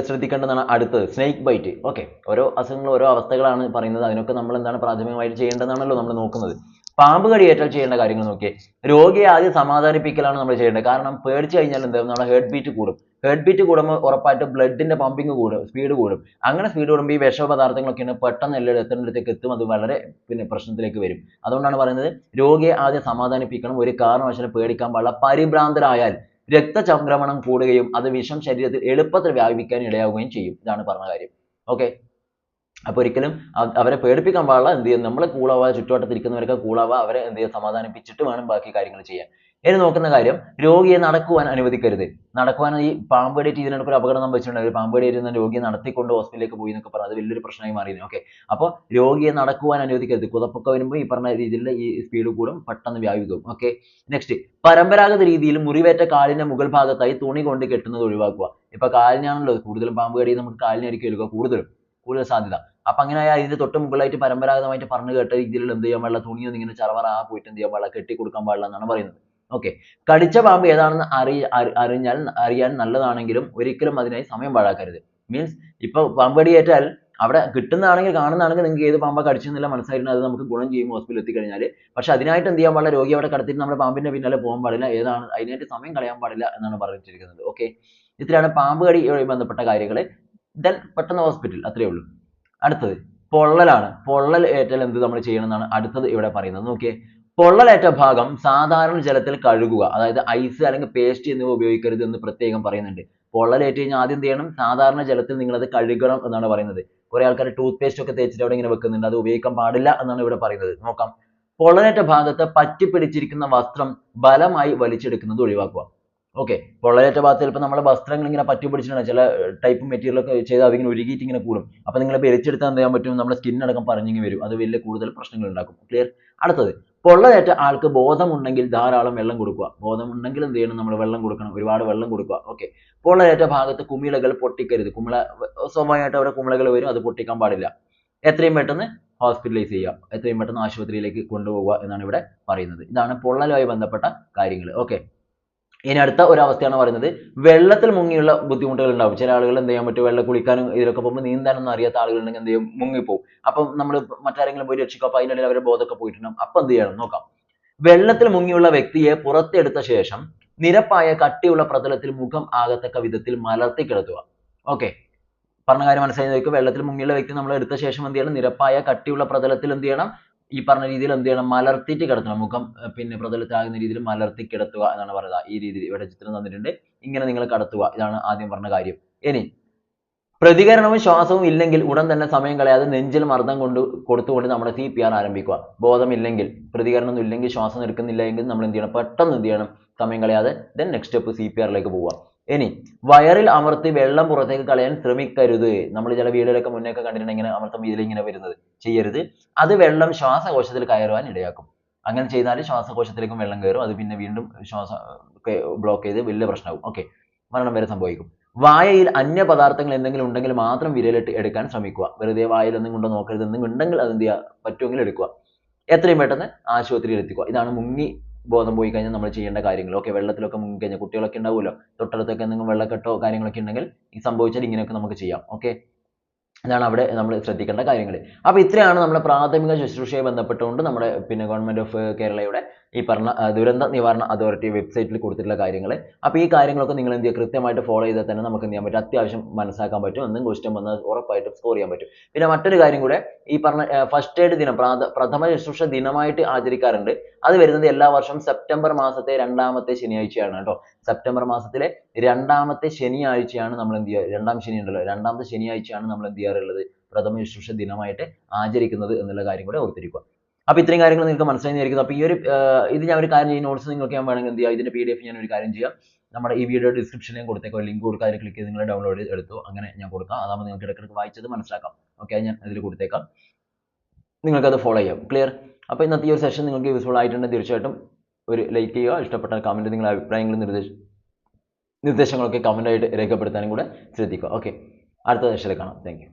ശ്രദ്ധിക്കേണ്ടതാണ് അടുത്തത്, സ്നേക്ക് ബൈറ്റ്. ഓക്കെ, ഓരോ അസുഖങ്ങൾ ഓരോ അവസ്ഥകളാണ് പറയുന്നത്. അതിനൊക്കെ നമ്മൾ എന്താണ് പ്രാഥമികമായിട്ട് ചെയ്യേണ്ടതെന്നാണല്ലോ നമ്മൾ നോക്കുന്നത്. പാമ്പ് കടിയേറ്റാൽ ചെയ്യേണ്ട കാര്യങ്ങൾ നോക്കിയേ. രോഗിയെ ആദ്യം സമാധാനിപ്പിക്കലാണ് നമ്മൾ ചെയ്യേണ്ടത്. കാരണം പേടിച്ചു കഴിഞ്ഞാൽ എന്താ, നമ്മുടെ ഹേർട്ട് ബീറ്റ് കൂടും. ഹേർട്ട് ബീറ്റ് കൂടുമ്പോൾ ഉറപ്പായിട്ട് ബ്ലഡിന്റെ പമ്പിങ് കൂടും, സ്പീഡ് കൂടും. അങ്ങനെ സ്പീഡ് കൂടുമ്പോൾ ഈ വിഷപദാർത്ഥങ്ങളൊക്കെയാണ് പെട്ടെന്ന് എല്ലാവരും എത്തേണ്ടിടത്തേക്ക് എത്തും. അത് വളരെ പ്രശ്നത്തിലേക്ക് വരും. അതുകൊണ്ടാണ് പറയുന്നത് രോഗിയെ ആദ്യം സമാധാനിപ്പിക്കണം. ഒരു കാരണവശാലും പേടിക്കാൻ പാടില്ല. പരിഭ്രാന്തരായാൽ രക്തചംക്രമണം കൂടുകയും അത് വിഷം ശരീരത്തിൽ എളുപ്പത്തിൽ വ്യാപിക്കാൻ ഇടയാവുകയും ചെയ്യും. ഇതാണ് പറഞ്ഞ കാര്യം. ഓക്കെ, അപ്പോൾ ഒരിക്കലും അവരെ പേടിപ്പിക്കാൻ പാടില്ല. എന്ത് ചെയ്യും, നമ്മൾ കൂളാവുക, ചുറ്റുവട്ടത്തിരിക്കുന്നവരൊക്കെ കൂളാവുക, അവരെ എന്ത് ചെയ്യുക, സമാധാനിപ്പിച്ചിട്ട് വേണം ബാക്കി കാര്യങ്ങൾ ചെയ്യാൻ. ഇനി നോക്കുന്ന കാര്യം, രോഗിയെ നടക്കുവാൻ അനുവദിക്കരുത്. നടക്കുവാൻ ഈ പാമ്പ് കടിയേറ്റ് ഇതിനിടയ്ക്ക് ഒരു അപകടം സംഭവിച്ചിട്ടുണ്ട്. ഒരു പാമ്പ് കടിയേറ്റ് രോഗിയെ നടത്തിക്കൊണ്ട് ഹോസ്പിറ്റലിലേക്ക് പോയി എന്നൊക്കെ പറഞ്ഞത് വലിയൊരു പ്രശ്നമായി മാറിയിരുന്നു. ഓക്കെ, അപ്പോൾ രോഗിയെ നടക്കുവാൻ അനുവദിക്കരുത്. കുതപ്പൊക്കെ വരുമ്പോൾ ഈ പറഞ്ഞ രീതിയിൽ ഈ സ്പീഡ് കൂടും, പെട്ടെന്ന് വ്യാപിക്കും. ഓക്കെ, നെക്സ്റ്റ്, പരമ്പരാഗത രീതിയിൽ മുറിവേറ്റ കാലിന്റെ മുകൾ ഭാഗത്തായി തുണി കൊണ്ട് കെട്ടുന്നത് ഒഴിവാക്കുക. ഇപ്പൊ കാലിനാണല്ലോ കൂടുതലും പാമ്പ് കടി, നമുക്ക് കാലിനായിരിക്കും കൂടുതൽ സാധ്യത. അപ്പൊ അങ്ങനെയായ ഇതിന്റെ തൊട്ട് മുകളിലായിട്ട് പരമ്പരാഗതമായിട്ട് പറഞ്ഞു കേട്ട രീതിയിൽ എന്ത് ചെയ്യാൻ പാടില്ല, തുണിയൊന്നും ഇങ്ങനെ ചറവറ പോയിട്ട് എന്ത് ചെയ്യാൻ പാടില്ല, കെട്ടി കൊടുക്കാൻ പാടില്ല എന്നാണ് പറയുന്നത്. ഓക്കെ, കടിച്ച പാമ്പ് ഏതാണെന്ന് അറിയാൻ നല്ലതാണെങ്കിലും ഒരിക്കലും അതിനായി സമയം പാഴാക്കരുത്. മീൻസ് ഇപ്പൊ പാമ്പ് കടിയേറ്റാൽ അവിടെ കിട്ടുന്നതാണെങ്കിൽ കാണുന്നതാണെങ്കിൽ നിങ്ങൾക്ക് ഏത് പാമ്പ കടിച്ചെന്നില്ല മനസ്സിലായിട്ട് അത് നമുക്ക് ഗുണം ചെയ്യും ഹോസ്പിറ്റലിൽ എത്തിക്കഴിഞ്ഞാൽ. പക്ഷെ അതിനായിട്ട് എന്ത് ചെയ്യാൻ പാടില്ല, രോഗി അവിടെ കിടത്തിയിട്ട് നമ്മുടെ പാമ്പിന്റെ പിന്നാലെ പോകാൻ പാടില്ല, ഏതാണ് അതിനായിട്ട് സമയം കളയാൻ പാടില്ല എന്നാണ് പറഞ്ഞിരിക്കുന്നത്. ഓക്കെ, ഇത്രയാണ് പാമ്പ് കടിയുമായി ബന്ധപ്പെട്ട കാര്യങ്ങൾ. ദെൻ പെട്ടെന്ന് ഹോസ്പിറ്റൽ, അത്രയേ ഉള്ളൂ. അടുത്തത് പൊള്ളലാണ്. പൊള്ളൽ ഏറ്റാൽ എന്ത് നമ്മൾ ചെയ്യണം എന്നാണ് അടുത്തത് ഇവിടെ പറയുന്നത്. നോക്കിയേ, പൊള്ളലേറ്റ ഭാഗം സാധാരണ ജലത്തിൽ കഴുകുക. അതായത് ഐസ് അല്ലെങ്കിൽ പേസ്റ്റ് എന്നിവ ഉപയോഗിക്കരുത് എന്ന് പ്രത്യേകം പറയുന്നുണ്ട്. പൊള്ളലേറ്റ് കഴിഞ്ഞാൽ ആദ്യം എന്ത് ചെയ്യണം, സാധാരണ ജലത്തിൽ നിങ്ങൾ അത് കഴുകണം എന്നാണ് പറയുന്നത്. കുറെ ആൾക്കാർ ടൂത്ത് പേസ്റ്റ് ഒക്കെ തേച്ചിട്ട് അവിടെ ഇങ്ങനെ വെക്കുന്നുണ്ട്, അത് ഉപയോഗിക്കാൻ പാടില്ല എന്നാണ് ഇവിടെ പറയുന്നത്. നോക്കാം, പൊള്ളലേറ്റ ഭാഗത്ത് പറ്റിപ്പിടിച്ചിരിക്കുന്ന വസ്ത്രം ബലമായി വലിച്ചെടുക്കുന്നത് ഒഴിവാക്കുക. ഓക്കെ, പൊള്ളലേറ്റ ഭാഗത്ത് ചിലപ്പോൾ നമ്മുടെ വസ്ത്രങ്ങൾ ഇങ്ങനെ പറ്റി പിടിച്ചിട്ടുണ്ട്, ചില ടൈപ്പ് മെറ്റീരിയൽ ഒക്കെ ചെയ്ത് അതിങ്ങനെ ഉരുകിയിട്ട് ഇങ്ങനെ കൂടും. അപ്പൊ നിങ്ങൾ വലിച്ചെടുത്താൽ എന്ത് ചെയ്യാൻ പറ്റും, നമ്മുടെ സ്കിൻ അടക്കം പറഞ്ഞിങ്ങനെ വരും, അത് വലിയ കൂടുതൽ പ്രശ്നങ്ങൾ ഉണ്ടാക്കും. ക്ലിയർ. അടുത്തത്, പൊള്ളലേറ്റ ആൾക്ക് ബോധമുണ്ടെങ്കിൽ ധാരാളം വെള്ളം കൊടുക്കുക. ബോധമുണ്ടെങ്കിൽ എന്ത് ചെയ്യണം, നമ്മൾ വെള്ളം കൊടുക്കണം, ഒരുപാട് വെള്ളം കൊടുക്കുക. ഓക്കെ, പൊള്ളലേറ്റ ഭാഗത്ത് കുമിളകൾ പൊട്ടിക്കരുത്. സ്വാഭാവികമായിട്ട് അവിടെ കുമിളകൾ വരും, അത് പൊട്ടിക്കാൻ പാടില്ല. എത്രയും പെട്ടെന്ന് ഹോസ്പിറ്റലൈസ് ചെയ്യുക, എത്രയും പെട്ടെന്ന് ആശുപത്രിയിലേക്ക് കൊണ്ടുപോവുക എന്നാണ് ഇവിടെ പറയുന്നത്. ഇതാണ് പൊള്ളലുമായി ബന്ധപ്പെട്ട കാര്യങ്ങൾ. ഓക്കെ, ഇനി അടുത്ത ഒരു അവസ്ഥയാണ് പറയുന്നത്, വെള്ളത്തിൽ മുങ്ങിയുള്ള ബുദ്ധിമുട്ടുകൾ ഉണ്ടാവും. ചില ആളുകൾ എന്ത് ചെയ്യാൻ പറ്റും, വെള്ളം കുളിക്കാനും ഇതിലൊക്കെ പോകുമ്പോൾ നീന്താനൊന്നും അറിയാത്ത ആളുകളുണ്ടെങ്കിൽ എന്ത് ചെയ്യും, മുങ്ങിപ്പോവും. അപ്പം നമ്മൾ മറ്റാരെങ്കിലും പോയി രക്ഷിക്കും, അപ്പൊ അതിനിടയിൽ അവരുടെ ബോധമൊക്കെ പോയിട്ടുണ്ടാവും. അപ്പൊ എന്ത് ചെയ്യണം നോക്കാം. വെള്ളത്തിൽ മുങ്ങിയുള്ള വ്യക്തിയെ പുറത്തെടുത്ത ശേഷം നിരപ്പായ കട്ടിയുള്ള പ്രതലത്തിൽ മുഖം ആകത്തക്ക വിധത്തിൽ മലർത്തി കിടത്തുക. ഓക്കെ, പറഞ്ഞ കാര്യം മനസ്സിലായി നോക്കുക. വെള്ളത്തിൽ മുങ്ങിയുള്ള വ്യക്തി നമ്മൾ എടുത്ത ശേഷം എന്ത് ചെയ്യണം, നിരപ്പായ കട്ടിയുള്ള പ്രതലത്തിൽ എന്ത് ചെയ്യണം, ഈ പറഞ്ഞ രീതിയിൽ എന്ത് ചെയ്യണം, മലർത്തിയിട്ട് കിടത്തണം. മുഖം പിന്നെ പ്രതലത്തിലാകുന്ന രീതിയിൽ മലർത്തി കിടത്തുക എന്നാണ് പറയുന്നത്. ഈ രീതിയിൽ ഇവിടെ ചിത്രം തന്നിട്ടുണ്ട്, ഇങ്ങനെ നിങ്ങൾ കടത്തുക. ഇതാണ് ആദ്യം പറഞ്ഞ കാര്യം. ഇനി പ്രതികരണവും ശ്വാസവും ഇല്ലെങ്കിൽ ഉടൻ തന്നെ സമയം കളയാതെ നെഞ്ചിൽ മർദ്ദം കൊടുത്തുകൊണ്ട് നമ്മുടെ CPR ആരംഭിക്കുക. ബോധമില്ലെങ്കിൽ, പ്രതികരണമൊന്നും ഇല്ലെങ്കിൽ, ശ്വാസം എടുക്കുന്നില്ല എങ്കിൽ നമ്മൾ എന്ത് ചെയ്യണം, പെട്ടെന്ന് എന്ത് ചെയ്യണം, സമയം കളയാതെ ദെൻ നെക്സ്റ്റ് സ്റ്റെപ്പ് CPRലേക്ക് പോവുക. ഇനി വയറിൽ അമർത്തി വെള്ളം പുറത്തേക്ക് കളയാൻ ശ്രമിക്കരുത്. നമ്മൾ ചില വീഡിയോയിലൊക്കെ മുന്നേ ഒക്കെ കണ്ടിട്ടുണ്ടെങ്കിൽ ഇങ്ങനെ അമർത്തുമ്പോൾ ഇതിലിങ്ങനെ വരുന്നത് ചെയ്യരുത്. അത് വെള്ളം ശ്വാസകോശത്തിൽ കയറുവാൻ ഇടയാക്കും. അങ്ങനെ ചെയ്താൽ ശ്വാസകോശത്തിലേക്കും വെള്ളം കയറും, അത് പിന്നെ വീണ്ടും ശ്വാസം ബ്ലോക്ക് ചെയ്ത് വലിയ പ്രശ്നമാകും. ഓക്കെ, മരണം വരെ സംഭവിക്കും. വായയിൽ അന്യ പദാർത്ഥങ്ങൾ എന്തെങ്കിലും ഉണ്ടെങ്കിൽ മാത്രം വിരലിട്ട് എടുക്കാൻ ശ്രമിക്കുക. വെറുതെ വായിൽ ഒന്നും കൊണ്ട് നോക്കരുത്. എന്തെങ്കിലും ഉണ്ടെങ്കിൽ അത് എന്ത് ചെയ്യുക, പറ്റുമെങ്കിൽ എടുക്കുക. എത്രയും പെട്ടെന്ന് ആശുപത്രിയിൽ എത്തിക്കുക. ഇതാണ് മുങ്ങി ബോധം പോയി കഴിഞ്ഞാൽ നമ്മൾ ചെയ്യേണ്ട കാര്യങ്ങൾ. ഓക്കെ, വെള്ളത്തിലൊക്കെ മുങ്ങി കഴിഞ്ഞാൽ കുട്ടികളൊക്കെ ഉണ്ടാവുമല്ലോ, തൊട്ടടുത്തൊക്കെ എന്തെങ്കിലും വെള്ളക്കെട്ടോ കാര്യങ്ങളൊക്കെ ഉണ്ടെങ്കിൽ ഈ സംഭവിച്ചാൽ ഇങ്ങനെയൊക്കെ നമുക്ക് ചെയ്യാം. ഓക്കെ, ഇതാണ് അവിടെ നമ്മൾ ശ്രദ്ധിക്കേണ്ട കാര്യങ്ങൾ. അപ്പോൾ ഇത്രയാണ് നമ്മുടെ പ്രാഥമിക ശുശ്രൂഷയെ ബന്ധപ്പെട്ടുകൊണ്ട് നമ്മുടെ പിന്നെ ഗവൺമെന്റ് ഓഫ് കേരളയുടെ ഈ പറഞ്ഞ ദുരന്ത നിവാരണ അതോറിറ്റി വെബ്സൈറ്റിൽ കൊടുത്തിട്ടുള്ള കാര്യങ്ങൾ. അപ്പോൾ ഈ കാര്യങ്ങളൊക്കെ നിങ്ങൾ എന്ത് ചെയ്യുക, കൃത്യമായിട്ട് ഫോളോ ചെയ്താൽ തന്നെ നമുക്ക് എന്ത് ചെയ്യാൻ പറ്റും, അത്യാവശ്യം മനസ്സിലാക്കാൻ പറ്റും. എന്തെങ്കിലും ക്വസ്റ്റ്യൻ വന്നാൽ ഉറപ്പായിട്ടും സ്കോർ ചെയ്യാൻ പറ്റും. പിന്നെ മറ്റൊരു കാര്യം കൂടെ, ഈ പറഞ്ഞ ഫസ്റ്റ് എയ്ഡ് ദിനം പ്രഥമ ശുശ്രൂഷ ദിനമായിട്ട് ആചരിക്കാറുണ്ട്. അത് വരുന്നത് എല്ലാ വർഷവും സെപ്റ്റംബർ മാസത്തെ 2ാമത്തെ ശനിയാഴ്ചയാണ് കേട്ടോ. സെപ്റ്റംബർ മാസത്തിലെ 2ാമത്തെ ശനിയാഴ്ചയാണ് നമ്മൾ എന്ത് ചെയ്യുക, 2ാം ശനി ഉണ്ടല്ലോ, 2ാമത്തെ ശനിയാഴ്ചയാണ് നമ്മൾ എന്ത് ചെയ്യാറുള്ളത്, പ്രഥമ ശുശ്രൂഷ ദിനമായിട്ട് ആചരിക്കുന്നത് എന്നുള്ള കാര്യം കൂടെ ഓർത്തിരിക്കുക. അപ്പോൾ ഇത്രയും കാര്യങ്ങൾ നിങ്ങൾക്ക് മനസ്സിലായിരിക്കുന്നു. അപ്പോൾ ഈ ഒരു ഇത് ഞാൻ ഒരു കാര്യം, ഈ നോട്ട്സ് നിങ്ങൾക്ക് ഞാൻ വേണമെങ്കിൽ എന്ത് ചെയ്യുക, ഇതിന്റെ PDF ഞാൻ ഒരു കാര്യം ചെയ്യാം, നമ്മുടെ ഈ വീഡിയോ ഡിസ്ക്രിപ്ഷനിലും കൊടുത്തേക്കാം, ലിങ്ക് കൊടുക്കുക, അതിൽ ക്ലിക്ക് ചെയ്ത് നിങ്ങൾ ഡൗൺലോഡ് എടുത്തു, അങ്ങനെ ഞാൻ കൊടുക്കാം. അതാകുമ്പോൾ നിങ്ങൾക്ക് ഇടയ്ക്കിടയ്ക്ക് വായിച്ചത് മനസ്സിലാക്കാം. ഓക്കെ, ഞാൻ അതിൽ കൊടുത്തേക്കാം, നിങ്ങൾക്കത് ഫോളോ ചെയ്യാം. ക്ലിയർ. അപ്പോൾ ഇന്നത്തെ ഈ ഒരു സെഷൻ നിങ്ങൾക്ക് യൂസ്ഫുൾ ആയിട്ടുണ്ടെങ്കിൽ തീർച്ചയായിട്ടും ഒരു ലൈക്ക് ചെയ്യുക. ഇഷ്ടപ്പെട്ട കമൻറ്റ്, നിങ്ങളുടെ അഭിപ്രായങ്ങളും നിർദ്ദേശങ്ങളൊക്കെ കമൻ്റായിട്ട് രേഖപ്പെടുത്താനും കൂടെ ശ്രദ്ധിക്കുക. ഓക്കെ, അടുത്ത സെഷനിൽ കാണാം. Thank you.